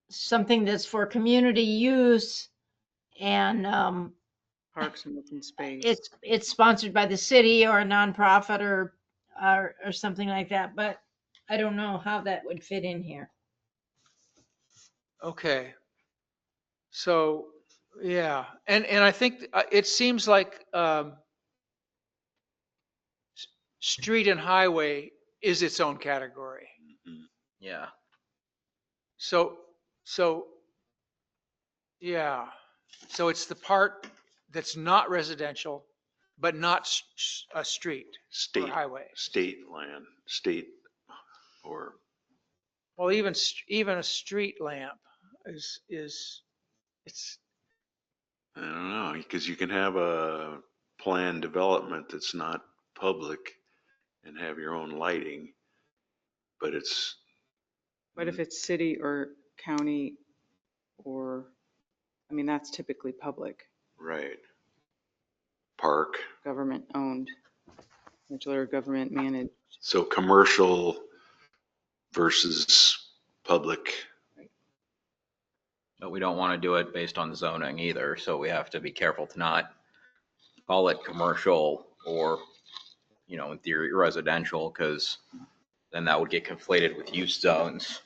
something that's for community use, and Parks and open space. it's sponsored by the city or a nonprofit or something like that. But I don't know how that would fit in here. Okay. So, yeah. And I think it seems like street and highway is its own category. Yeah. So Yeah, so it's the part that's not residential, but not a street or State, highway. state land, state or, Well, even a street lamp it's, I don't know, because you can have a planned development that's not public and have your own lighting, but it's, But if it's city or county or, I mean, that's typically public, right. Park, government owned, or government managed. so commercial versus public. But we don't want to do it based on zoning either, so we have to be careful to not call it commercial or, in theory residential, because then that would get conflated with use zones.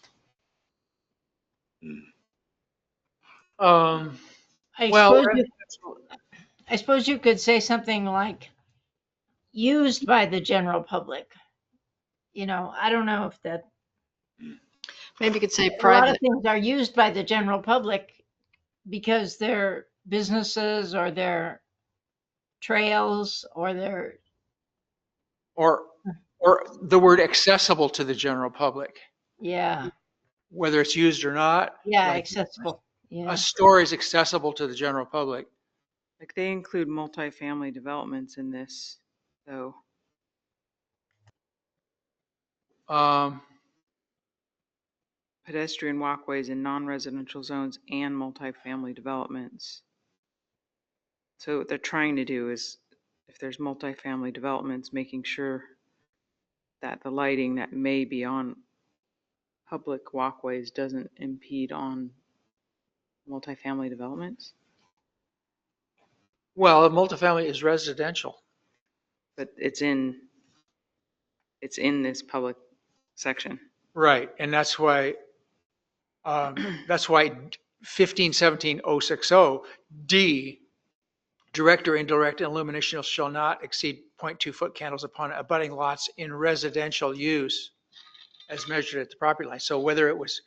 um, I well, suppose I suppose you could say something like used by the general public. I don't know if that, Maybe you could say a lot of private. things are used by the general public because they're businesses or they're trails or they're, or the word accessible to the general public, yeah, whether it's used or not. yeah, Like, accessible. Yeah. a store is accessible to the general public. Like they include multifamily developments in this, though. Um, Pedestrian walkways in non-residential zones and multifamily developments. So what they're trying to do is, if there's multifamily developments, making sure that the lighting that may be on public walkways doesn't impede on multifamily developments. well, a multifamily is residential. But it's in this public section. Right, and that's why 1517-060 D, direct or indirect illumination shall not exceed 0.2 foot candles upon abutting lots in residential use as measured at the property line. So whether it was,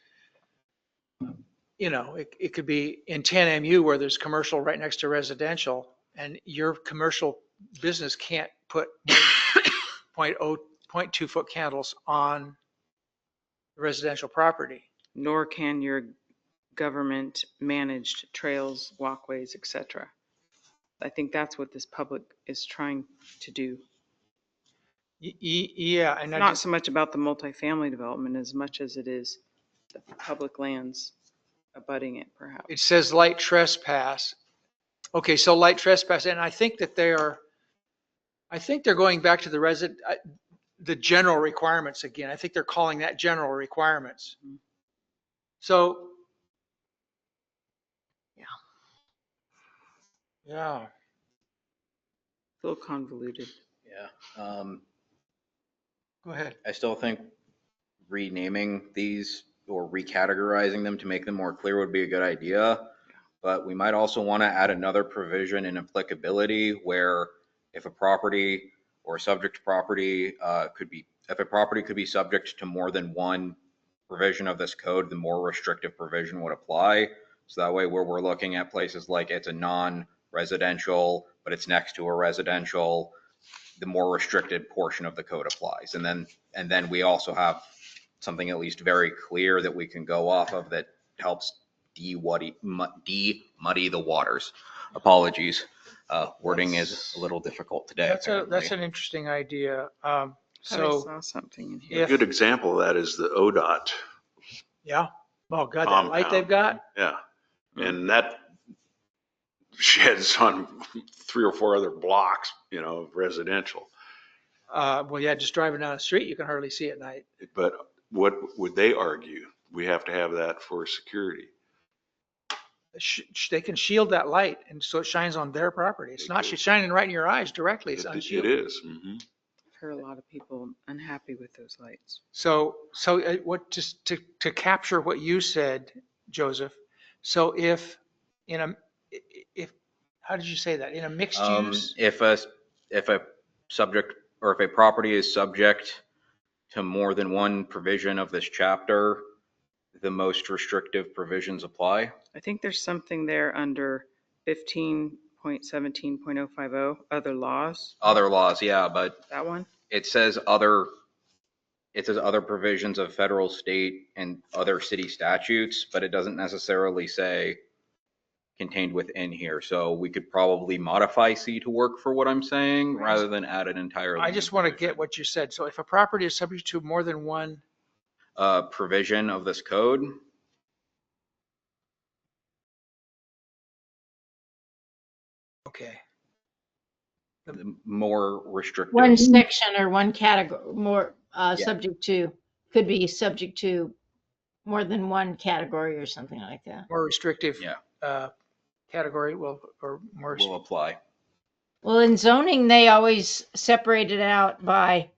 it could be in 10 MU where there's commercial right next to residential, and your commercial business can't put 0.2 foot candles on residential property. Nor can your government managed trails, walkways, etc. I think that's what this public is trying to do. Yeah, and Not so much about the multifamily development as much as it is the public lands abutting it, perhaps. it says light trespass. Okay, so light trespass, and I think they're going back to the general requirements again. I think they're calling that general requirements. So. Yeah. A little convoluted. Yeah. Go ahead. I still think renaming these or recategorizing them to make them more clear would be a good idea. But we might also want to add another provision in applicability where if a property or subject property if a property could be subject to more than one provision of this code, the more restrictive provision would apply. So that way where we're looking at places like it's a non-residential, but it's next to a residential, the more restricted portion of the code applies. And then we also have something at least very clear that we can go off of that helps de-muddy the waters. Apologies. Wording is a little difficult today. That's an interesting idea. I So, saw something in here. A good example of that is the ODOT. yeah. Oh, God, that light they've got? Yeah, and that sheds on 3 or 4 other blocks, of residential. Well, yeah, just driving down the street, you can hardly see at night. But what would they argue? We have to have that for security. They can shield that light, and so it shines on their property. It's not shining right in your eyes directly. It's It unshielded. is. Mhm. I've heard a lot of people unhappy with those lights. So what, just to capture what you said, Joseph. So if how did you say that? In a mixed use? If a subject or if a property is subject to more than one provision of this chapter, the most restrictive provisions apply. I think there's something there under 15.17.050, other laws, Other laws, yeah, but that one. it says other provisions of federal, state, and other city statutes, but it doesn't necessarily say contained within here. So we could probably modify C to work for what I'm saying rather than add an entirely. I just want to get what you said. So if a property is subject to more than one, Provision of this code. okay, The more restrictive. One section or one category, more, Yeah. subject to, could be subject to more than one category or something like that. more restrictive Yeah. category will, or more, Will apply. Well, in zoning, they always separate it out by,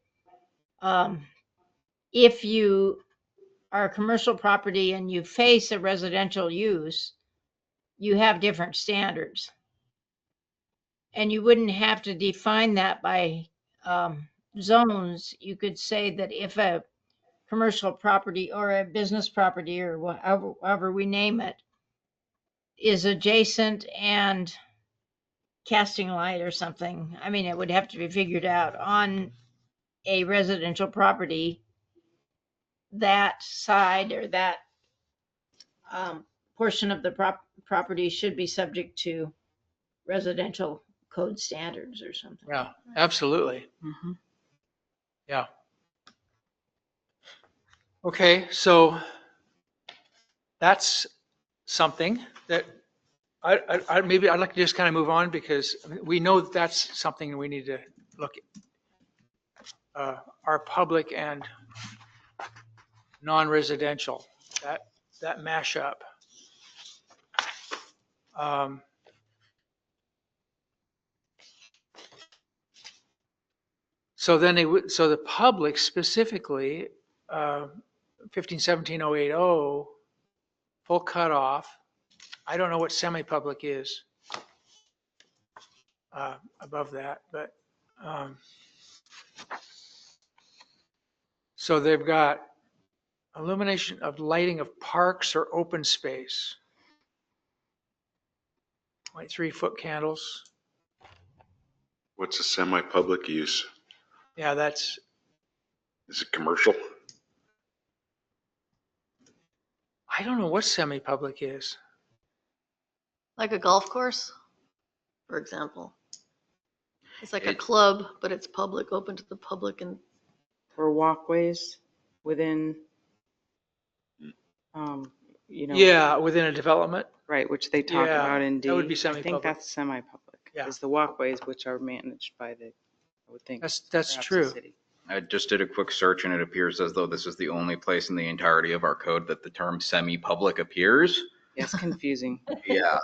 if you are a commercial property and you face a residential use, you have different standards. And you wouldn't have to define that by zones. You could say that if a commercial property or a business property or however we name it is adjacent and casting light or something, I mean, it would have to be figured out on a residential property, that side or that portion of the property should be subject to residential code standards or something. yeah, absolutely. Mhm. Yeah. Okay, so that's something that maybe I'd like to just kind of move on because we know that that's something we need to look at. Our public and non-residential, that mashup. So then so the public specifically, 1517-080, full cutoff. I don't know what semi-public is above that, but so they've got illumination of lighting of parks or open space. 0.3-foot candles. What's a semi-public use? Yeah, that's, Is it commercial? I don't know what semi-public is. Like a golf course, for example. It's like a It- club, but it's public, open to the public, and Or walkways within, you know. Yeah, within a development. Right, which they talk Yeah, about in D. that would be I semi-public. think that's semi-public. Yeah. Is the walkways which are managed by the, I would think. That's perhaps the true. city. I just did a quick search and it appears as though this is the only place in the entirety of our code that the term semi-public appears. Yeah, it's confusing. Yeah.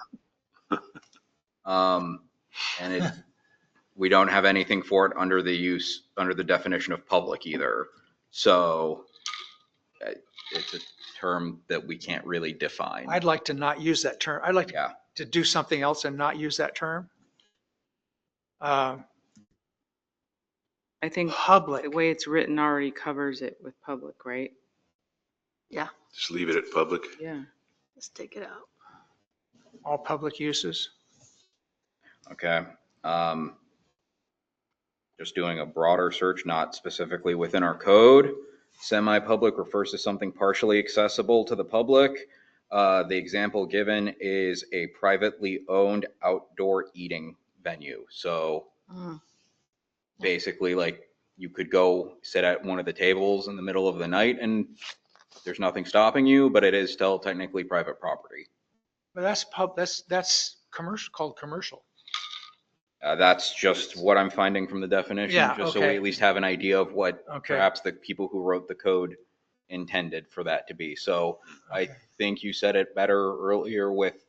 We don't have anything for it under the definition of public either. So it's a term that we can't really define. I'd like to not use that term. I'd like Yeah. to do something else and not use that term. I think Public. the way it's written already covers it with public, right? yeah, Just leave it at public? Yeah. let's take it out. All public uses. Okay. Just doing a broader search, not specifically within our code. Semi-public refers to something partially accessible to the public. The example given is a privately owned outdoor eating venue. So Mm. basically, like, you could go sit at one of the tables in the middle of the night and there's nothing stopping you, but it is still technically private property. But that's commercial, called commercial. That's just what I'm finding from the definition, Yeah, just so we okay. at least have an idea of what Okay. perhaps the people who wrote the code intended for that to be. So I think you said it better earlier with,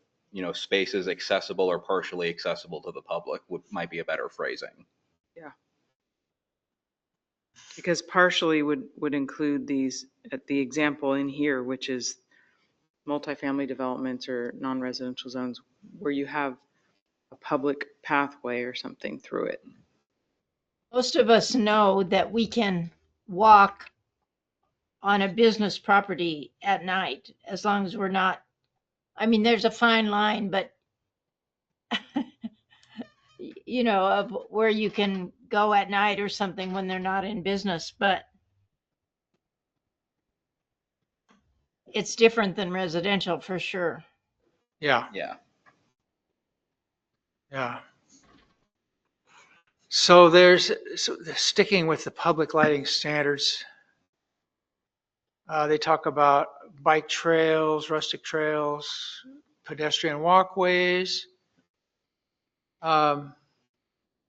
spaces accessible or partially accessible to the public might be a better phrasing. Because partially would include these, the example in here, which is multifamily developments or non-residential zones where you have a public pathway or something through it. Most of us know that we can walk on a business property at night, as long as we're not, I mean, there's a fine line, but you know, of where you can go at night or something when they're not in business, but it's different than residential for sure. Yeah, Yeah. yeah. So sticking with the public lighting standards, they talk about bike trails, rustic trails, pedestrian walkways.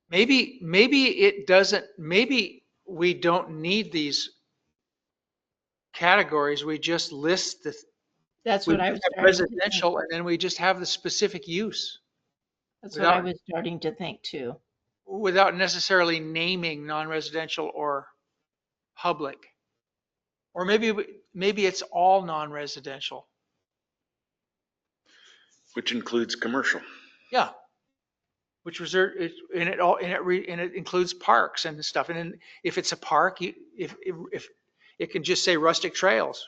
Maybe it doesn't, maybe we don't need these categories. We just list That's we what I was have starting to think. residential and then we just have the specific use That's what I without, was starting to think too. without necessarily naming non-residential or public. Or maybe it's all non-residential. Which includes commercial. Yeah. Which was there, and it includes parks and stuff. And then if it's a park, if it can just say rustic trails.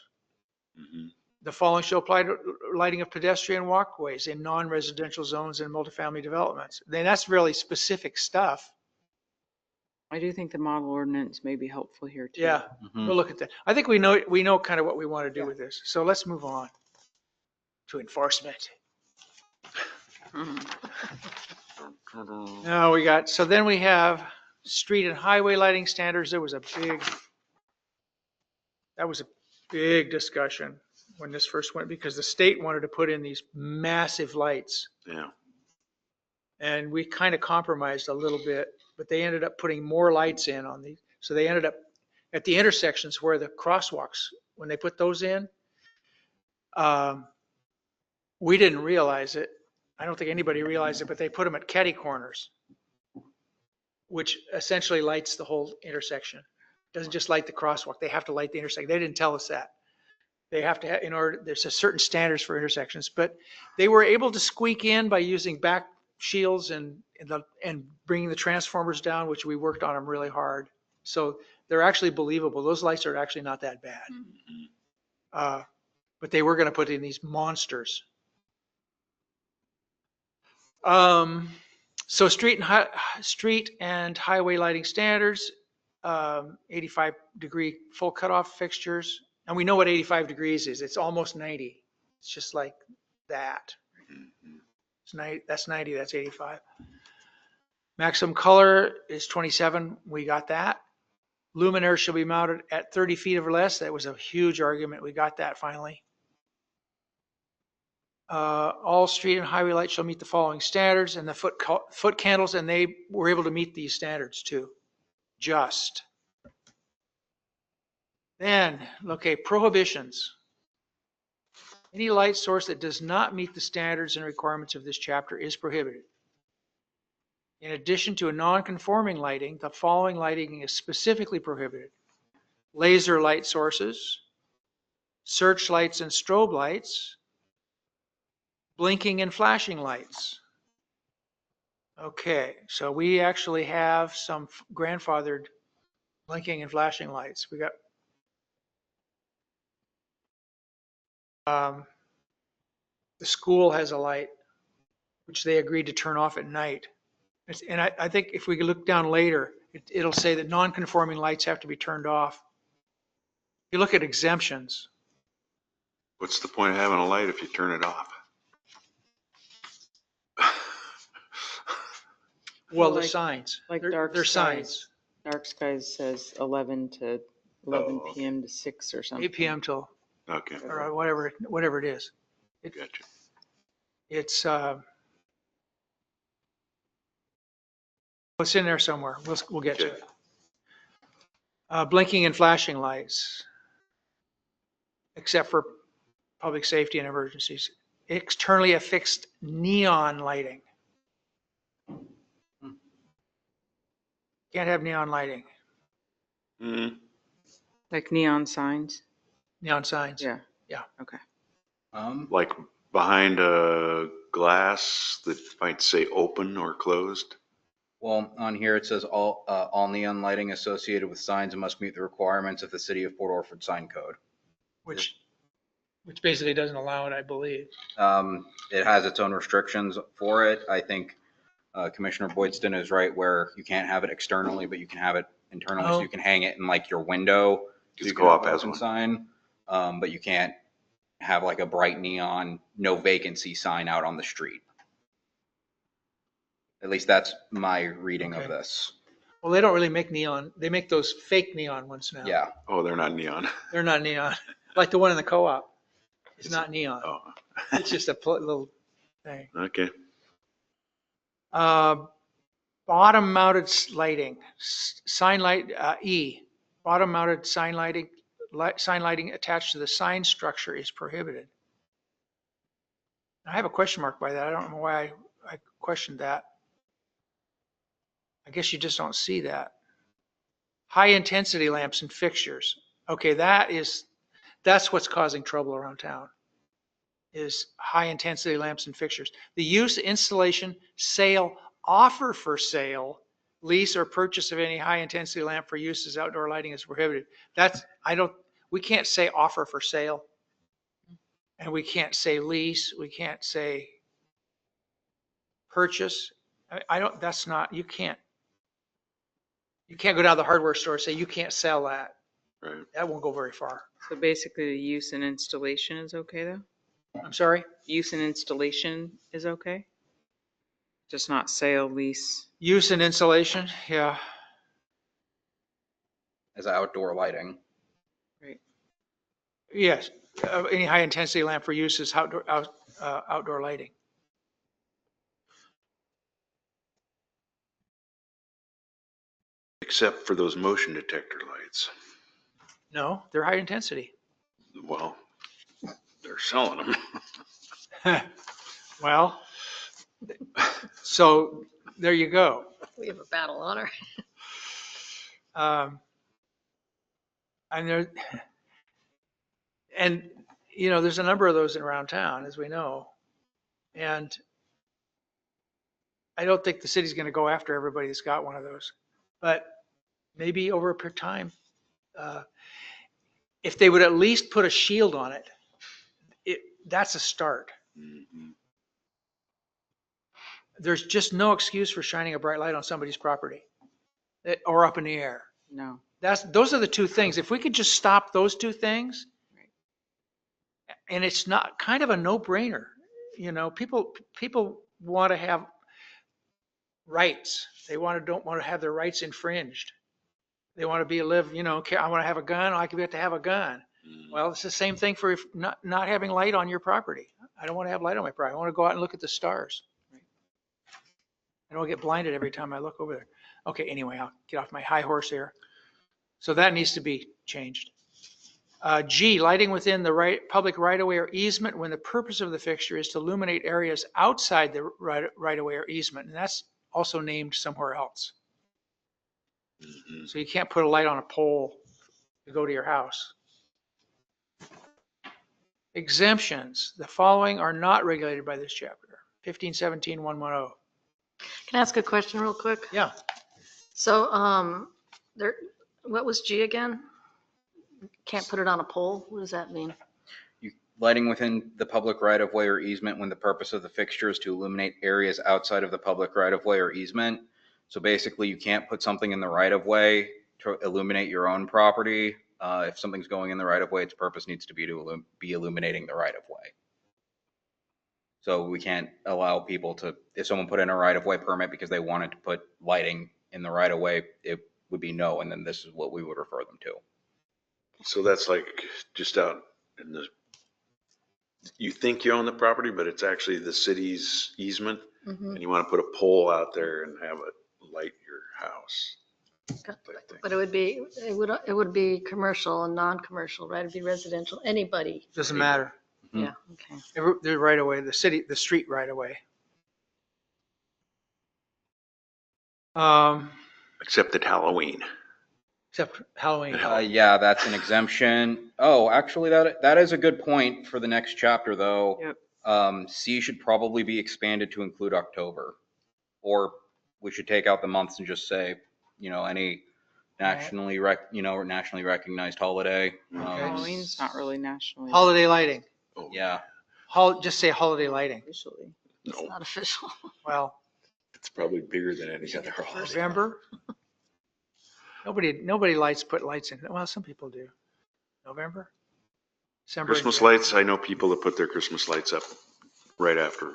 Mhm. The following shall apply to lighting of pedestrian walkways in non-residential zones and multifamily developments. Then that's really specific stuff. I do think the model ordinance may be helpful here too. Yeah, Mhm. we'll look at that. I think we know kind of what we want to do with this. So let's move on to enforcement. Now then we have street and highway lighting standards. That was a big discussion when this first went, because the state wanted to put in these massive lights. Yeah. And we kind of compromised a little bit, but they ended up putting more lights in on these. So they ended up at the intersections where the crosswalks, when they put those in, we didn't realize it. I don't think anybody realized it, but they put them at catty corners, which essentially lights the whole intersection. Doesn't just light the crosswalk. They have to light the intersection. They didn't tell us that. They have to, there's a certain standards for intersections, but they were able to squeak in by using back shields and bringing the transformers down, which we worked on them really hard. So they're actually believable. Those lights are actually not that bad. But they were going to put in these monsters. So street and highway lighting standards, 85-degree full cutoff fixtures. And we know what 85 degrees is. It's almost 90. It's just like that. It's 90, that's 90, that's 85. Maximum color is 27. We got that. Luminaires shall be mounted at 30 feet or less. That was a huge argument. We got that finally. All street and highway lights shall meet the following standards, and the foot candles, and they were able to meet these standards too. Just. Then, okay, prohibitions. Any light source that does not meet the standards and requirements of this chapter is prohibited. In addition to a non-conforming lighting, the following lighting is specifically prohibited. Laser light sources, searchlights and strobe lights, blinking and flashing lights. Okay, so we actually have some grandfathered blinking and flashing lights. We got the school has a light, which they agreed to turn off at night. And I think if we look down later, it'll say that non-conforming lights have to be turned off. You look at exemptions. What's the point of having a light if you turn it off? Well, the Like- signs. like They're- dark they're skies. signs. Dark skies says 11 to 11 Oh, okay. PM to 6 or something. 8 p.m. till, Okay, or whatever it is. gotcha. It's in there somewhere. We'll get to Okay. it. Blinking and flashing lights, except for public safety and emergencies. Externally affixed neon lighting. Can't have neon lighting, Mhm. Like neon signs? neon signs. Yeah. Yeah. Okay. Like behind a glass that might say open or closed. Well, on here it says all neon lighting associated with signs must meet the requirements of the City of Port Orford sign code. which basically doesn't allow it, I believe. It has its own restrictions for it. I think Commissioner Boydston is right where you can't have it externally, but you can have it internally. So Oh. you can hang it in like your window. So Because you can have co-op has open one. sign, but you can't have like a bright neon, no vacancy sign out on the street. At least that's my reading of Okay. this. Well, they don't really make neon. They make those fake neon ones now. Yeah. Oh, they're not neon. They're not neon, like the one in the co-op. It's not neon. Oh, It's just a little thing. okay. Bottom mounted lighting, sign light, E, bottom mounted sign lighting attached to the sign structure is prohibited. I have a question mark by that. I don't know why I questioned that. I guess you just don't see that. High intensity lamps and fixtures. Okay, that's what's causing trouble around town, is high intensity lamps and fixtures. The use, installation, sale, offer for sale, lease or purchase of any high intensity lamp for use as outdoor lighting is prohibited. We can't say offer for sale. And we can't say lease, we can't say purchase. You can't go down to the hardware store and say, you can't sell that. Right. That won't go very far. So basically, the use and installation is okay, though? I'm sorry? Use and installation is okay? Just not sale, lease? Use and installation, yeah. As outdoor lighting. Right. Yes, any high intensity lamp for use is outdoor lighting. Except for those motion detector lights. No, they're high intensity. Well, they're selling them. Well, so there you go. We have a battle on her. And there's a number of those around town, as we know. And I don't think the city's going to go after everybody that's got one of those. But maybe over a period of time, if they would at least put a shield on it, that's a start. Mhm. There's just no excuse for shining a bright light on somebody's property or up in the air. No. Those are the two things. If we could just stop those two things, and it's not kind of a no-brainer. People want to have rights. They don't want to have their rights infringed. They want to I want to have a gun. I could have to have a gun. Well, it's the same thing for not having light on your property. I don't want to have light on my property. I want to go out and look at the stars. I don't get blinded every time I look over there. Okay, anyway, I'll get off my high horse here. So that needs to be changed. G, lighting within the public right-of-way or easement when the purpose of the fixture is to illuminate areas outside the right-of-way or easement. And that's also named somewhere else. Mhm. So you can't put a light on a pole to go to your house. Exemptions. The following are not regulated by this chapter. 1517-110. Can I ask a question real quick? Yeah. So, what was G again? Can't put it on a pole? What does that mean? Lighting within the public right-of-way or easement when the purpose of the fixture is to illuminate areas outside of the public right-of-way or easement. So basically, you can't put something in the right-of-way to illuminate your own property. If something's going in the right-of-way, its purpose needs to be illuminating the right-of-way. So we can't allow people to, if someone put in a right-of-way permit because they wanted to put lighting in the right-of-way, it would be no, and then this is what we would refer them to. So that's like just out in you think you own the property, but it's actually the city's easement. Mhm. And you want to put a pole out there and have it light your house. type thing. But it would be commercial and non-commercial, right? It'd be residential, anybody. Doesn't matter. Mhm. Yeah, okay. The right-of-way, the street right-of-way. Except at Halloween. Except Halloween. Yeah, that's an exemption. Oh, actually, that is a good point for the next chapter, though. Yep. C should probably be expanded to include October, or we should take out the months and just say, any nationally recognized holiday. Halloween's not really nationally. Holiday lighting. Oh, Yeah, Just say holiday lighting. Officially. It's no, not official. Well, it's probably bigger than any other holiday. November. Nobody put lights in. Well, some people do. November? December. and Christmas January. lights, I know people that put their Christmas lights up right after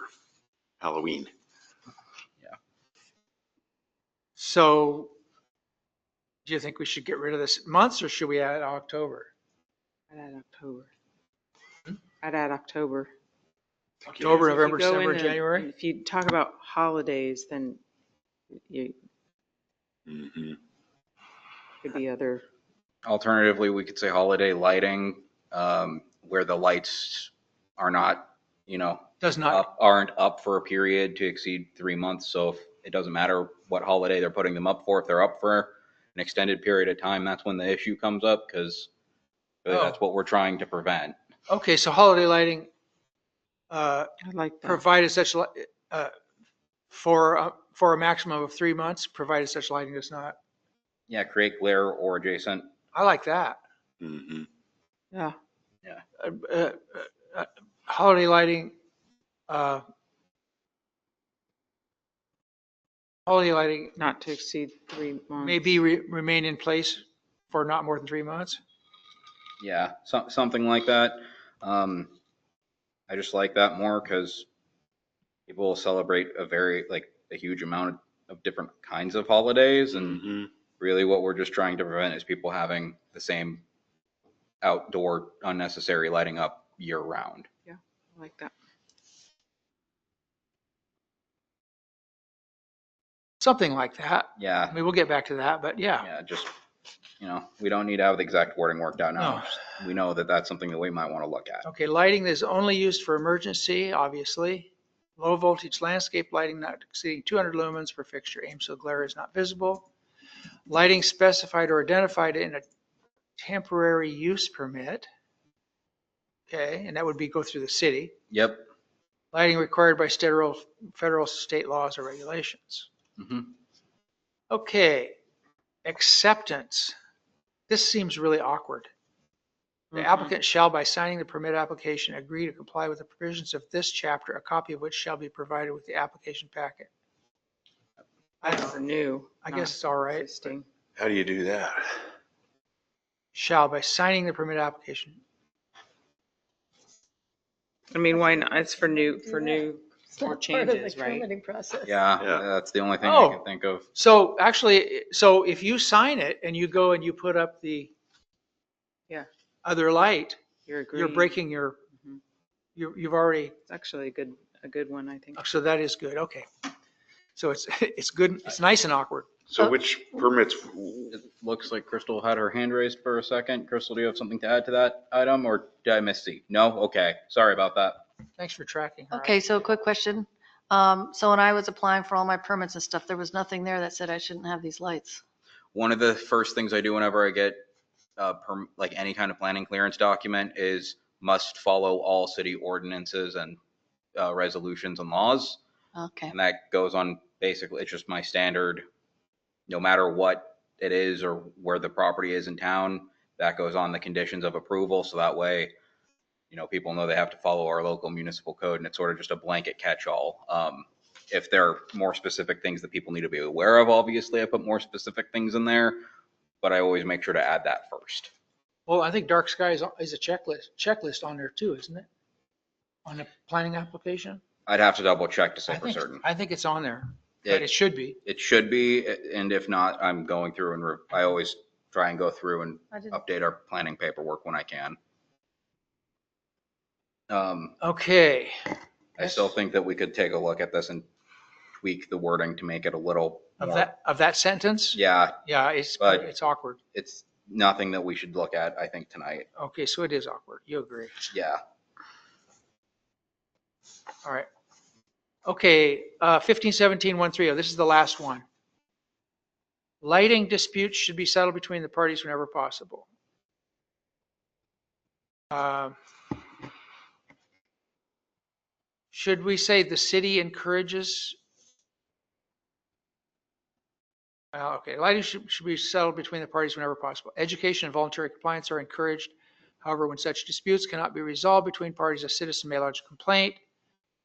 Halloween. So do you think we should get rid of this months or should we add October? I'd add October. I'd add October. October, If you November, go December, into- January? If you talk about holidays, then you Mhm. could be other. alternatively, we could say holiday lighting, where the lights are not, Does not, aren't up for a period to exceed 3 months. So if it doesn't matter what holiday they're putting them up for, if they're up for an extended period of time, that's when the issue comes up, because really Oh. that's what we're trying to prevent. okay, so holiday lighting, I like that. provided such, for a maximum of 3 months, provided such lighting does not. Yeah, create glare or adjacent. I like that. Mhm. Yeah. Holiday lighting, holiday lighting Not to exceed 3 months. may remain in place for not more than 3 months. Yeah, something like that. I just like that more because people will celebrate a huge amount of different kinds of holidays. And Mhm. really what we're just trying to prevent is people having the same outdoor unnecessary lighting up year round. I like that. Something like that. I Yeah, mean, we'll get back to that, but yeah. yeah, just, we don't need to have the exact wording worked out now. No. Just- We know that that's something that we might want to look at. Okay, lighting that is only used for emergency, obviously. Low voltage landscape lighting not exceeding 200 lumens per fixture aimed so glare is not visible. Lighting specified or identified in a temporary use permit. Okay, and that would be go through the city. Yep. Lighting required by federal, state laws or regulations. Hmm. Okay, acceptance. This seems really awkward. The Mhm. applicant shall, by signing the permit application, agree to comply with the provisions of this chapter, a copy of which shall be provided with the application packet. I That's don't for know, new. I not guess it's all right. existing. How do you do that? Shall, by signing the permit application. I mean, why not? It's for new, Do for that. new, It's for not part of the changes, right? permitting process. Yeah, Yeah. that's the only thing I Oh. can think of. So actually, so if you sign it and you go and you put up the Yeah. other light, You're agreeing. you're breaking your, Mhm. you've already, It's actually a good one, I think. so that is good, okay. So it's good, it's nice and awkward. So which permits, It looks like Crystal had her hand raised for a second. Crystal, do you have something to add to that item, or did I misspeak? No? Okay, sorry about that. Thanks for tracking. All right. Okay, so quick question. So when I was applying for all my permits and stuff, there was nothing there that said I shouldn't have these lights. One of the first things I do whenever I get like any kind of planning clearance document is must follow all city ordinances and resolutions and laws. Okay, And that goes on basically, it's just my standard, no matter what it is or where the property is in town, that goes on the conditions of approval. So that way, people know they have to follow our local municipal code, and it's sort of just a blanket catch-all. If there are more specific things that people need to be aware of, obviously I put more specific things in there, but I always make sure to add that first. Well, I think dark sky is a checklist on there too, isn't it? On the planning application? I'd have to double check to say I for think, certain. I think it's on there, but it should be. It should be, and if not, I'm going through and I always try and go through and I didn't, update our planning paperwork when I can. Okay. I still think that we could take a look at this and tweak the wording to make it a little Of more. that sentence? Yeah, Yeah, But- it's awkward. it's nothing that we should look at, I think, tonight. Okay, so it is awkward. You agree. Yeah. All right. Okay, 1517-130, this is the last one. Lighting disputes should be settled between the parties whenever possible. Should we say the city encourages Okay, lighting should be settled between the parties whenever possible. Education and voluntary compliance are encouraged. However, when such disputes cannot be resolved between parties, a citizen may lodge a complaint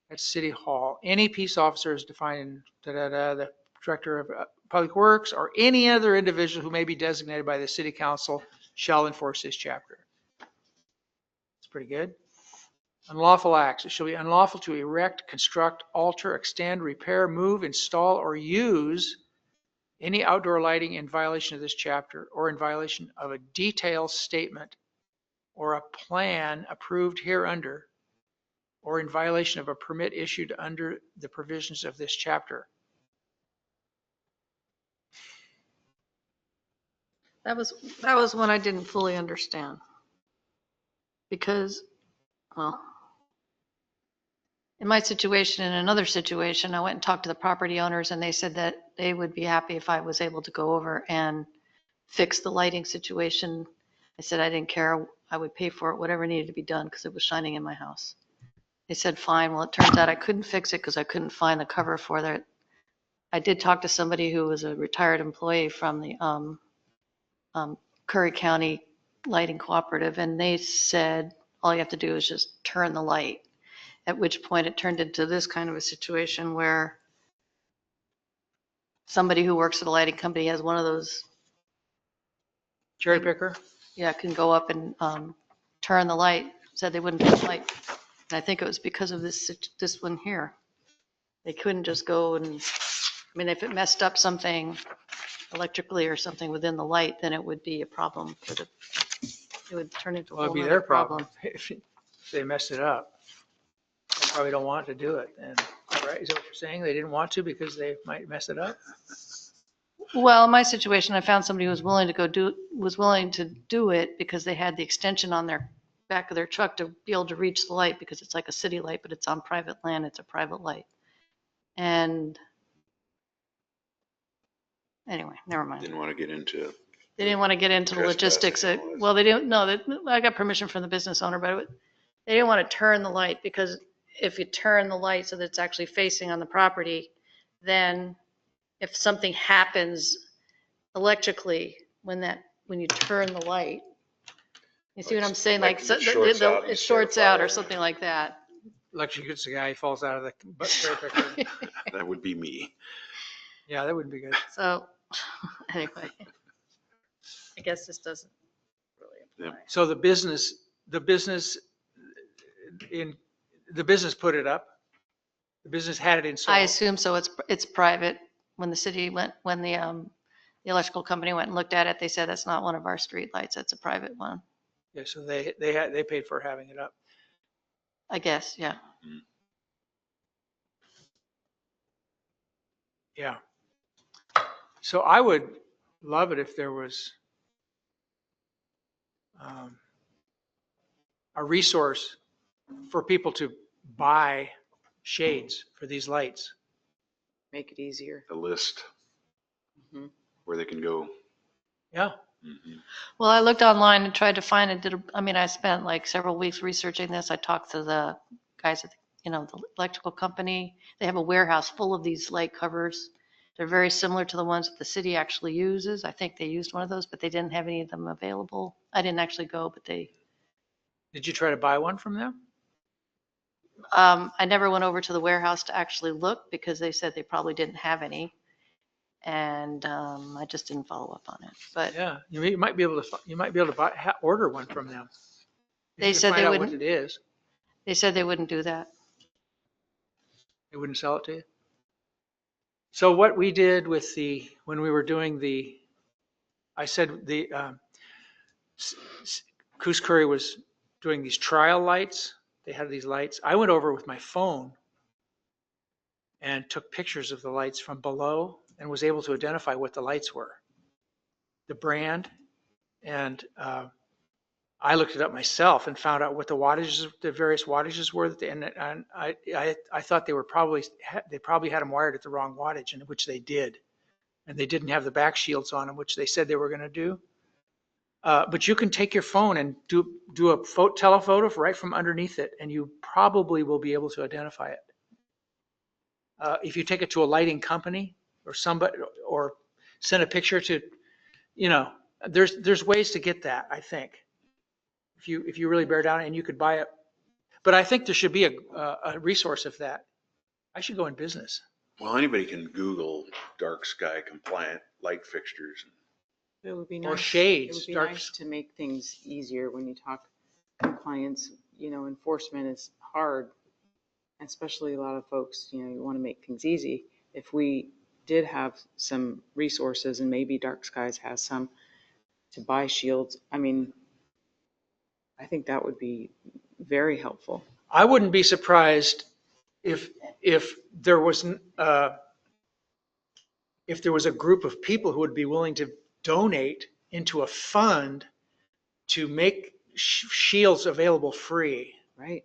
at City Hall. Any peace officer is defined in the Director of Public Works or any other individual who may be designated by the City Council shall enforce this chapter. It's pretty good. Unlawful acts. It shall be unlawful to erect, construct, alter, extend, repair, move, install, or use any outdoor lighting in violation of this chapter or in violation of a detailed statement or a plan approved hereunder or in violation of a permit issued under the provisions of this chapter. That was one I didn't fully understand. Because, well, in my situation, in another situation, I went and talked to the property owners and they said that they would be happy if I was able to go over and fix the lighting situation. I said I didn't care. I would pay for it, whatever needed to be done because it was shining in my house. They said, fine. Well, it turns out I couldn't fix it because I couldn't find the cover for it. I did talk to somebody who was a retired employee from the Curry County Lighting Cooperative, and they said all you have to do is just turn the light. At which point it turned into this kind of a situation where somebody who works at a lighting company has one of those, Cherry picker? yeah, can go up and turn the light. Said they wouldn't turn the light. And I think it was because of this one here. They couldn't just go and, I mean, if it messed up something electrically or something within the light, then it would be a problem for the, it would turn into a Well, whole it'd be nother their problem if they messed it up. They probably don't want to do it. And, right, is that what you're saying? They didn't want to because they might mess it up? Well, in my situation, I found somebody who was willing to do it because they had the extension on their back of their truck to be able to reach the light because it's like a city light, but it's on private land. It's a private light. And anyway, never mind. Didn't want to get into. They didn't want to get into the logistics. Trespassing and all this. Well, they didn't know that I got permission from the business owner, but they didn't want to turn the light because if you turn the light so that it's actually facing on the property, then if something happens electrically when you turn the light, you see what I'm saying? Like Like, so it shorts out and it shorts start out or fire. something like that. Electrocutes the guy, he falls out of the cherry picker. That would be me. Yeah, that wouldn't be good. So anyway, I guess this doesn't really apply. So the business put it up. The business had it installed. I assume so. It's private. When the city went, when the electrical company went and looked at it, they said that's not one of our street lights. That's a private one. Yeah, so they paid for having it up. I guess, yeah. Yeah. So I would love it if there was a resource for people to buy shades for these lights. Make it easier. A list Mhm. where they can go. Yeah. Mhm. Well, I looked online and tried to find it. I spent like several weeks researching this. I talked to the guys at the electrical company. They have a warehouse full of these light covers. They're very similar to the ones that the city actually uses. I think they used one of those, but they didn't have any of them available. I didn't actually go, but Did you try to buy one from them? I never went over to the warehouse to actually look because they said they probably didn't have any. And I just didn't follow up on it. But Yeah, you might be able to buy, order one from them. They You can said find they out wouldn't. what it is. they said they wouldn't do that. They wouldn't sell it to you. So what we did when we were doing I said Coos Curry was doing these trial lights. They had these lights. I went over with my phone and took pictures of the lights from below and was able to identify what the lights were, the brand. And I looked it up myself and found out what the various wattages were. And I thought they probably had them wired at the wrong wattage, and which they did. And they didn't have the back shields on them, which they said they were going to do. But you can take your phone and do a telephoto right from underneath it, and you probably will be able to identify it. If you take it to a lighting company or send a picture to, you know, there's ways to get that, I think. If you really bear down and you could buy it. But I think there should be a resource of that. I should go in business. Well, anybody can Google dark sky compliant light fixtures. It would be Or nice. shades, It would be dark- nice to make things easier when you talk compliance, enforcement is hard. Especially a lot of folks, you want to make things easy. If we did have some resources and maybe Dark Skies has some to buy shields, I mean, I think that would be very helpful. I wouldn't be surprised if there was a group of people who would be willing to donate into a fund to make shields available free. Right.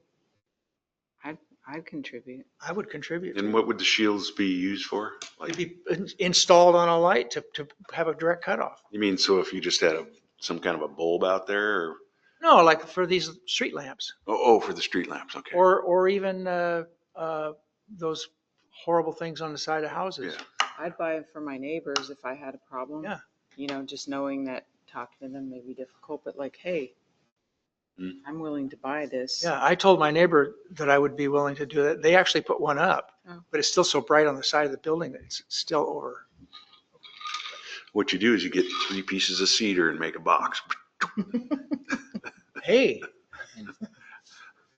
I'd contribute. I would contribute. And what would the shields be used for? It'd Like, be installed on a light to have a direct cutoff. you mean, so if you just had some kind of a bulb out there or, No, like for these street lamps, for the street lamps, okay. or even those horrible things on the side of houses. Yeah. I'd buy it for my neighbors if I had a problem. Yeah. Just knowing that talking to them may be difficult, but like, hey, I'm willing to buy this. Yeah, I told my neighbor that I would be willing to do that. They actually put one up, Oh. but it's still so bright on the side of the building that it's still over. What you do is you get 3 pieces of cedar and make a box. Hey.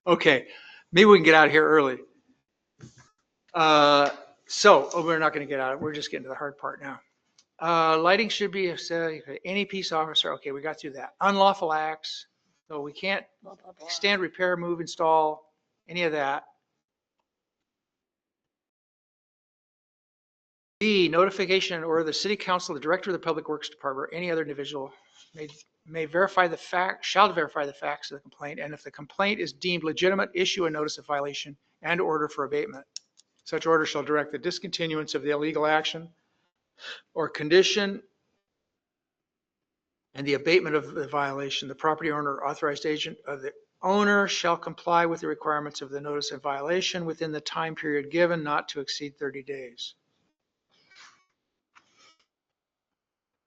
Okay, maybe we can get out of here early. We're not going to get out. We're just getting to the hard part now. Lighting should be any peace officer. Okay, we got through that. Unlawful acts. So we can't Blah, blah, blah. extend, repair, move, install, any of that. B, notification or the city council, the director of the public works department, or any other individual may verify the fact, shall verify the facts of the complaint, and if the complaint is deemed legitimate, issue a notice of violation and order for abatement. Such order shall direct the discontinuance of the illegal action or condition and the abatement of the violation. The property owner or authorized agent of the owner shall comply with the requirements of the notice of violation within the time period given, not to exceed 30 days.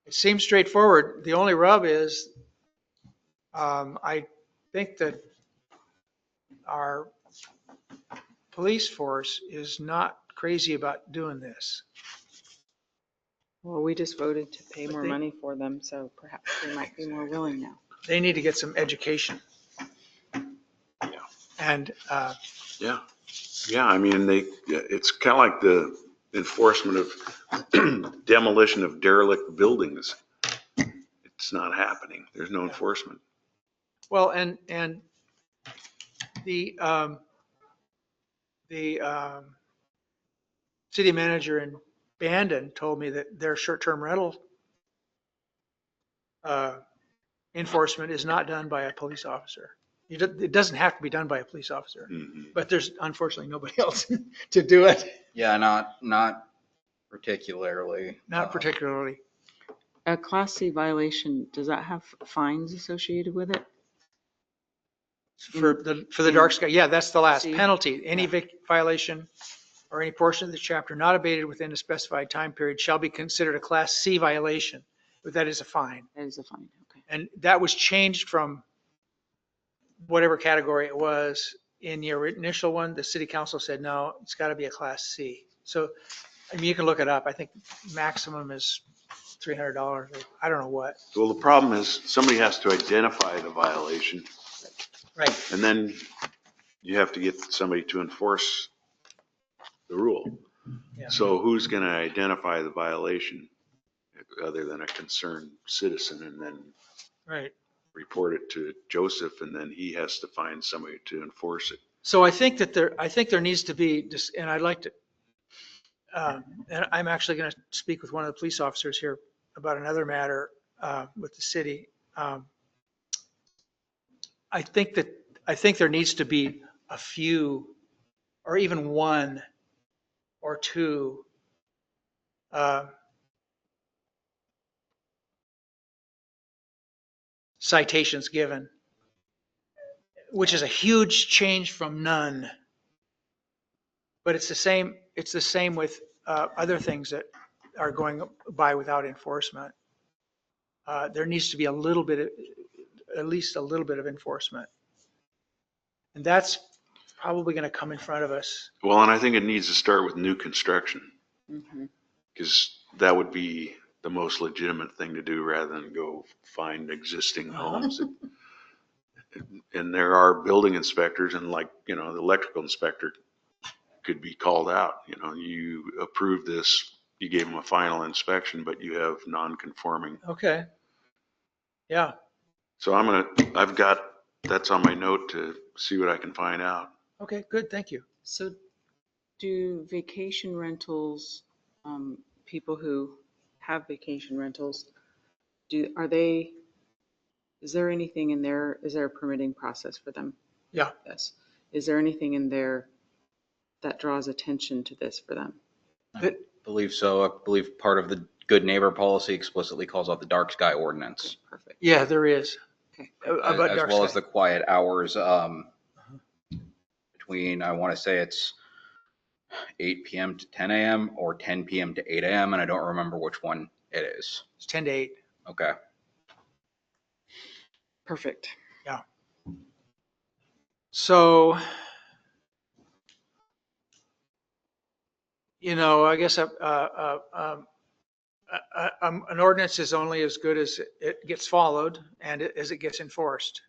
It seems straightforward. The only rub is, I think that our police force is not crazy about doing this. Well, we just voted to pay But more money for them, so perhaps they might be more willing now. They need to get some education. Yeah. And, Yeah. Yeah, I mean, it's kind of like the enforcement of demolition of derelict buildings. It's not happening. There's no enforcement. well, and the city manager in Bandon told me that their short-term rental enforcement is not done by a police officer. It doesn't have to be done by a police officer, Mhm. but there's unfortunately nobody else to do it. Yeah, not particularly. Not particularly. A Class C violation, does that have fines associated with it? For the dark sky, yeah, that's the last See? penalty. Any Yeah. violation or any portion of the chapter not abated within a specified time period shall be considered a Class C violation, but that is a fine. That is a fine, okay. And that was changed from whatever category it was in the initial one. The city council said, no, it's got to be a Class C. So, I mean, you can look it up. I think maximum is $300 or I don't know what. Well, the problem is somebody has to identify the violation, Right. and then you have to get somebody to enforce the rule. Yeah. So who's going to identify the violation other than a concerned citizen and then Right. report it to Joseph, and then he has to find somebody to enforce it? So I think there needs to be just, and I'd like to, and I'm actually going to speak with one of the police officers here about another matter with the city. I think there needs to be a few, or even one or two citations given, which is a huge change from none. But it's the same with other things that are going by without enforcement. There needs to be a little bit, at least a little bit of enforcement. And that's probably going to come in front of us. Well, and I think it needs to start with new construction, Mhm. because that would be the most legitimate thing to do rather than go find existing homes. And there are building inspectors, and like, the electrical inspector could be called out. You approved this, you gave them a final inspection, but you have non-conforming. Okay. Yeah. So that's on my note to see what I can find out. Okay, good. Thank you. So do vacation rentals, people who have vacation rentals, is there anything in there, is there a permitting process for them? Yeah. Yes. Is there anything in there that draws attention to this for them? Good. Believe so. I believe part of the good neighbor policy explicitly calls out the dark sky ordinance. Perfect. Yeah, there is. Okay. About As dark well sky. as the quiet hours, between, I want to say it's 8 p.m. to 10 a.m. or 10 p.m. to 8 a.m. And I don't remember which one it is. It's 10 to 8. Okay. Perfect. So, I guess an ordinance is only as good as it gets followed and as it gets enforced.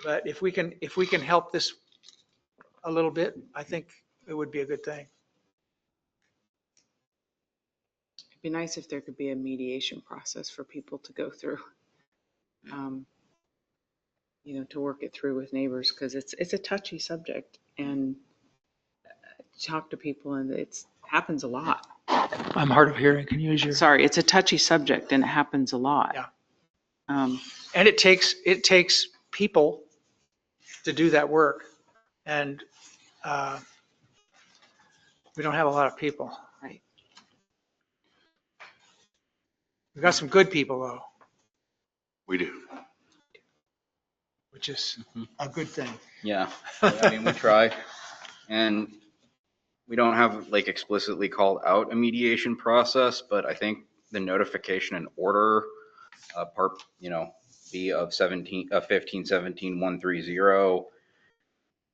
But if we can help this a little bit, I think it would be a good thing. It'd be nice if there could be a mediation process for people to go through. To work it through with neighbors, because it's a touchy subject, and talk to people, and it happens a lot. I'm hard of hearing. Can you use your? Sorry, it's a touchy subject, and it happens a lot. Yeah. And it takes people to do that work, and we don't have a lot of people. Right. We've got some good people though, We do. which is a good thing. Yeah. I mean, we try. And we don't have like explicitly called out a mediation process, but I think the notification and order part, B of 1517-130,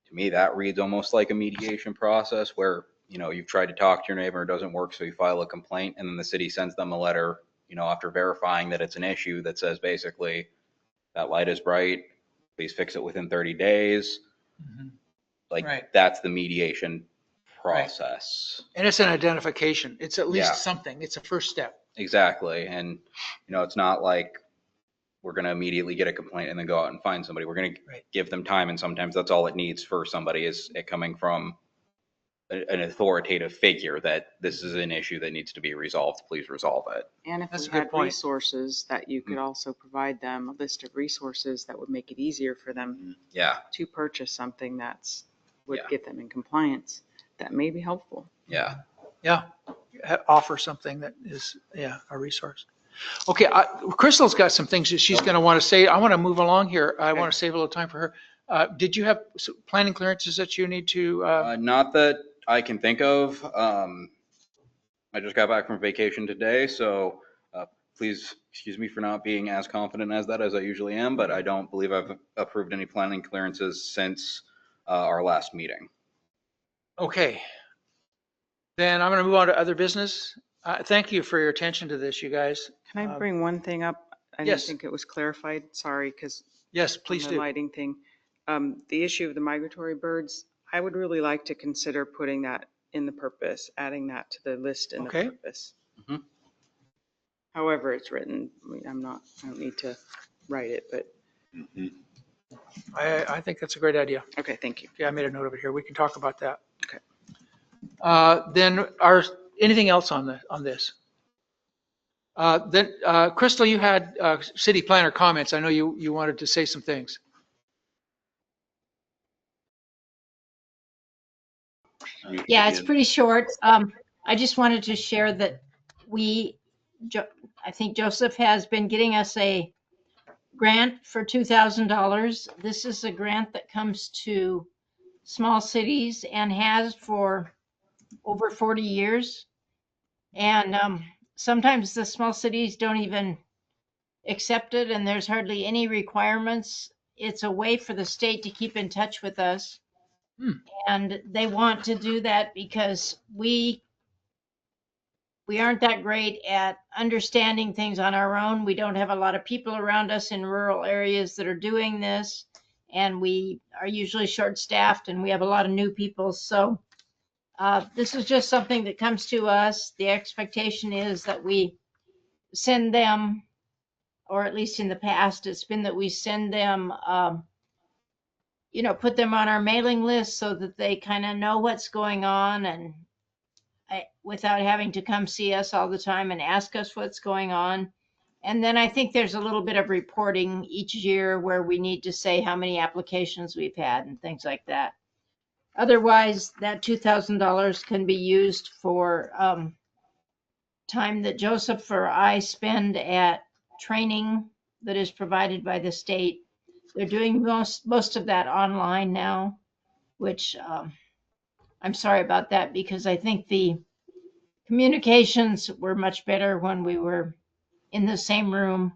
to me, that reads almost like a mediation process where, you've tried to talk to your neighbor, it doesn't work, so you file a complaint, and then the city sends them a letter, after verifying that it's an issue that says basically, that light is bright, please fix it within 30 days. Like, Right. that's the mediation process. And it's an identification. It's at least Yeah. something. It's a first step. Exactly. And, it's not like we're going to immediately get a complaint and then go out and find somebody. We're going to Right. give them time. And sometimes that's all it needs for somebody is it coming from an authoritative figure that this is an issue that needs to be resolved. Please resolve it. And if That's we a good had point. resources that you could also provide them, a list of resources that would make it easier for them Yeah. to purchase something would Yeah. get them in compliance, that may be helpful. Yeah. Yeah. Offer something that is, a resource. Okay. Crystal's got some things that she's going to want to say. I want to move along here. I want to save a little time for her. Did you have planning clearances that you need to? Not that I can think of. I just got back from vacation today, so please excuse me for not being as confident as I usually am, but I don't believe I've approved any planning clearances since our last meeting. Okay. Then I'm going to move on to other business. Thank you for your attention to this, you guys. Can I bring one thing up? I yes. didn't think it was clarified. Sorry, because Yes, please the do. lighting thing. The issue of the migratory birds, I would really like to consider putting that in the purpose, adding that to the list in the Okay. purpose. Mhm. However it's written, I mean, I don't need to write it, but, I think that's a great idea. okay, thank you. Okay, I made a note of it here. We can talk about that. Okay. Then anything else on this? Then Crystal, you had city planner comments. I know you wanted to say some things. Yeah, it's pretty short. I just wanted to share that I think Joseph has been getting us a grant for $2,000. This is a grant that comes to small cities and has for over 40 years. And sometimes the small cities don't even accept it, and there's hardly any requirements. It's a way for the state to keep in touch with us. Hmm. And they want to do that because we aren't that great at understanding things on our own. We don't have a lot of people around us in rural areas that are doing this, and we are usually short-staffed, and we have a lot of new people. So this is just something that comes to us. The expectation is that we send them, or at least in the past, it's been that we send them, put them on our mailing list so that they kind of know what's going on, and without having to come see us all the time and ask us what's going on. And then I think there's a little bit of reporting each year where we need to say how many applications we've had and things like that. Otherwise, that $2,000 can be used for time that Joseph or I spend at training that is provided by the state. They're doing most of that online now, which I'm sorry about that, because I think the communications were much better when we were in the same room,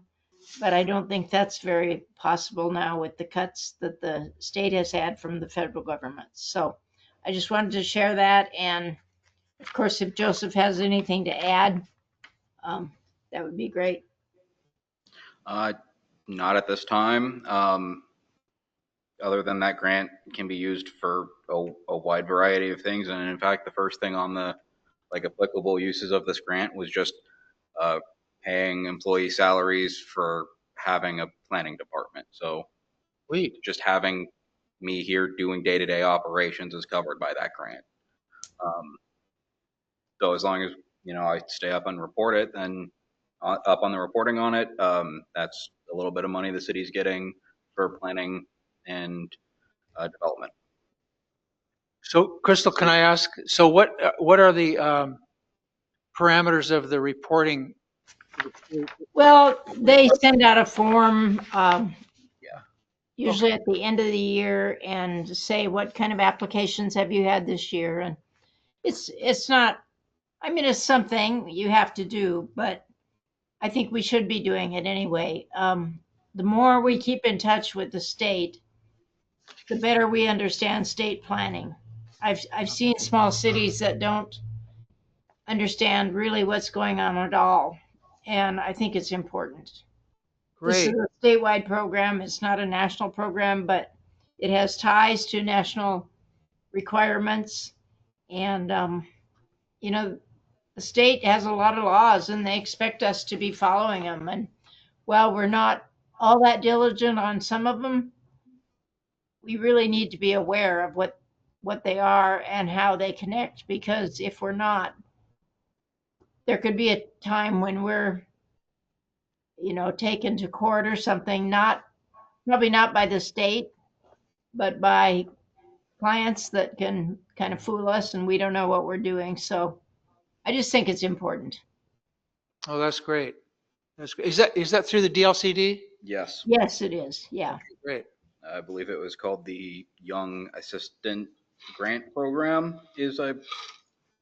but I don't think that's very possible now with the cuts that the state has had from the federal government. So I just wanted to share that. And of course, if Joseph has anything to add, that would be great. Not at this time. Other than that grant can be used for a wide variety of things. And in fact, the first thing on the applicable uses of this grant was just paying employee salaries for having a planning department. So Sweet. just having me here doing day-to-day operations is covered by that grant. So as long as, I stay up and report it, then up on the reporting on it, that's a little bit of money the city's getting for planning and development. So Crystal, can I ask, so what are the parameters of the reporting? Well, they send out a form, Yeah. usually at the end of the year, and say what kind of applications have you had this year. And it's not, I mean, it's something you have to do, but I think we should be doing it anyway. The more we keep in touch with the state, the better we understand state planning. I've seen small cities that don't understand really what's going on at all, and I think it's important. This is Great. a statewide program. It's not a national program, but it has ties to national requirements. And, the state has a lot of laws and they expect us to be following them. And while we're not all that diligent on some of them, we really need to be aware of what they are and how they connect, because if we're not, there could be a time when we're, taken to court or something, probably not by the state, but by clients that can kind of fool us and we don't know what we're doing. So I just think it's important. Oh, that's great. That's great. Is that through the DLCD? Yes. Yes, it is. Yeah. Great. I believe it was called the Young Assistant Grant Program is, I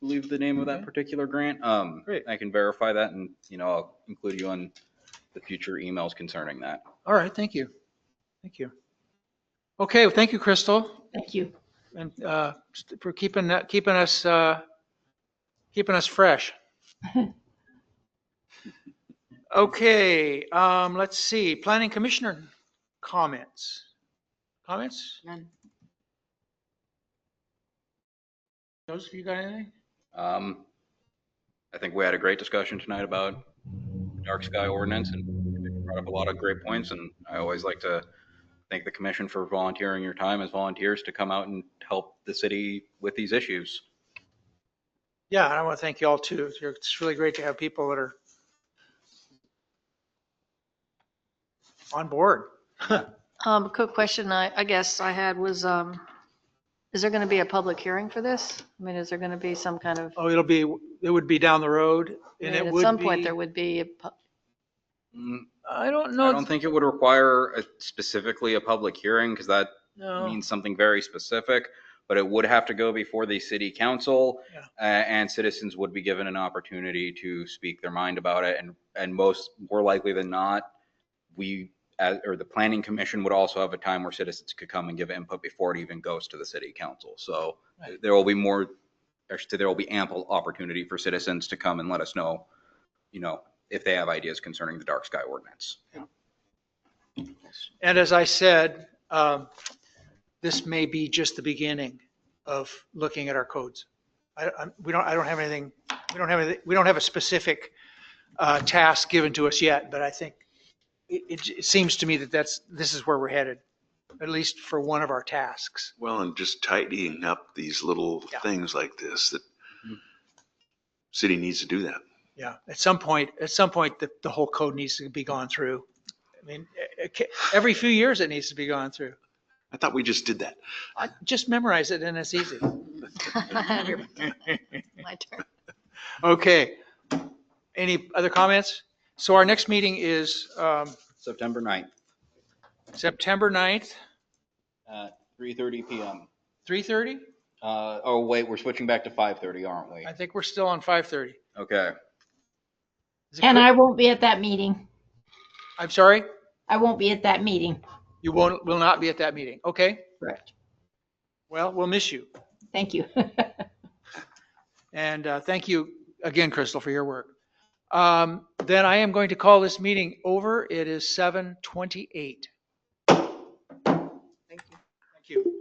believe, the name of that particular grant. Great. I can verify that, and, I'll include you on the future emails concerning that. All right. Thank you. Thank you. Okay. Well, thank you, Crystal, Thank you. and for keeping us fresh. Okay. Let's see. Planning Commissioner comments. Comments? None. Joseph, you got anything? I think we had a great discussion tonight about dark sky ordinance, and you brought up a lot of great points. And I always like to thank the commission for volunteering your time as volunteers to come out and help the city with these issues. Yeah, and I want to thank you all too. It's really great to have people that are on board. A quick question I guess I had was, is there going to be a public hearing for this? I mean, is there going to be some kind of, Oh, it would be down the road, I and mean, it at would some point be, there would be, I don't I know. don't think it would require specifically a public hearing, because that No. means something very specific. but it would have to go before the city council. Yeah. And citizens would be given an opportunity to speak their mind about it. And more likely than not, or the planning commission would also have a time where citizens could come and give input before it even goes to the city council. So Right. there will be ample opportunity for citizens to come and let us know, if they have ideas concerning the dark sky ordinance. And as I said, this may be just the beginning of looking at our codes. We don't have anything, we don't have a specific task given to us yet, but I think it seems to me that this is where we're headed, at least for one of our tasks. Well, and just tidying up these little Yeah. things like this, that city needs to do that. Yeah, at some point, the whole code needs to be gone through. I mean, every few years it needs to be gone through. I thought we just did that. Just memorize it and it's easy. My turn. Okay. Any other comments? So our next meeting is September 9th September 9th, at 3:30 PM. 3:30? Oh, wait, we're switching back to 5:30, aren't we? I think we're still on 5:30. Okay. Is it And correct? I won't be at that meeting. I'm sorry? I won't be at that meeting. You will not be at that meeting. Okay. Correct. Well, we'll miss you. Thank you. And thank you again, Crystal, for your work. Then I am going to call this meeting over. It is 7:28. Thank you. Thank you.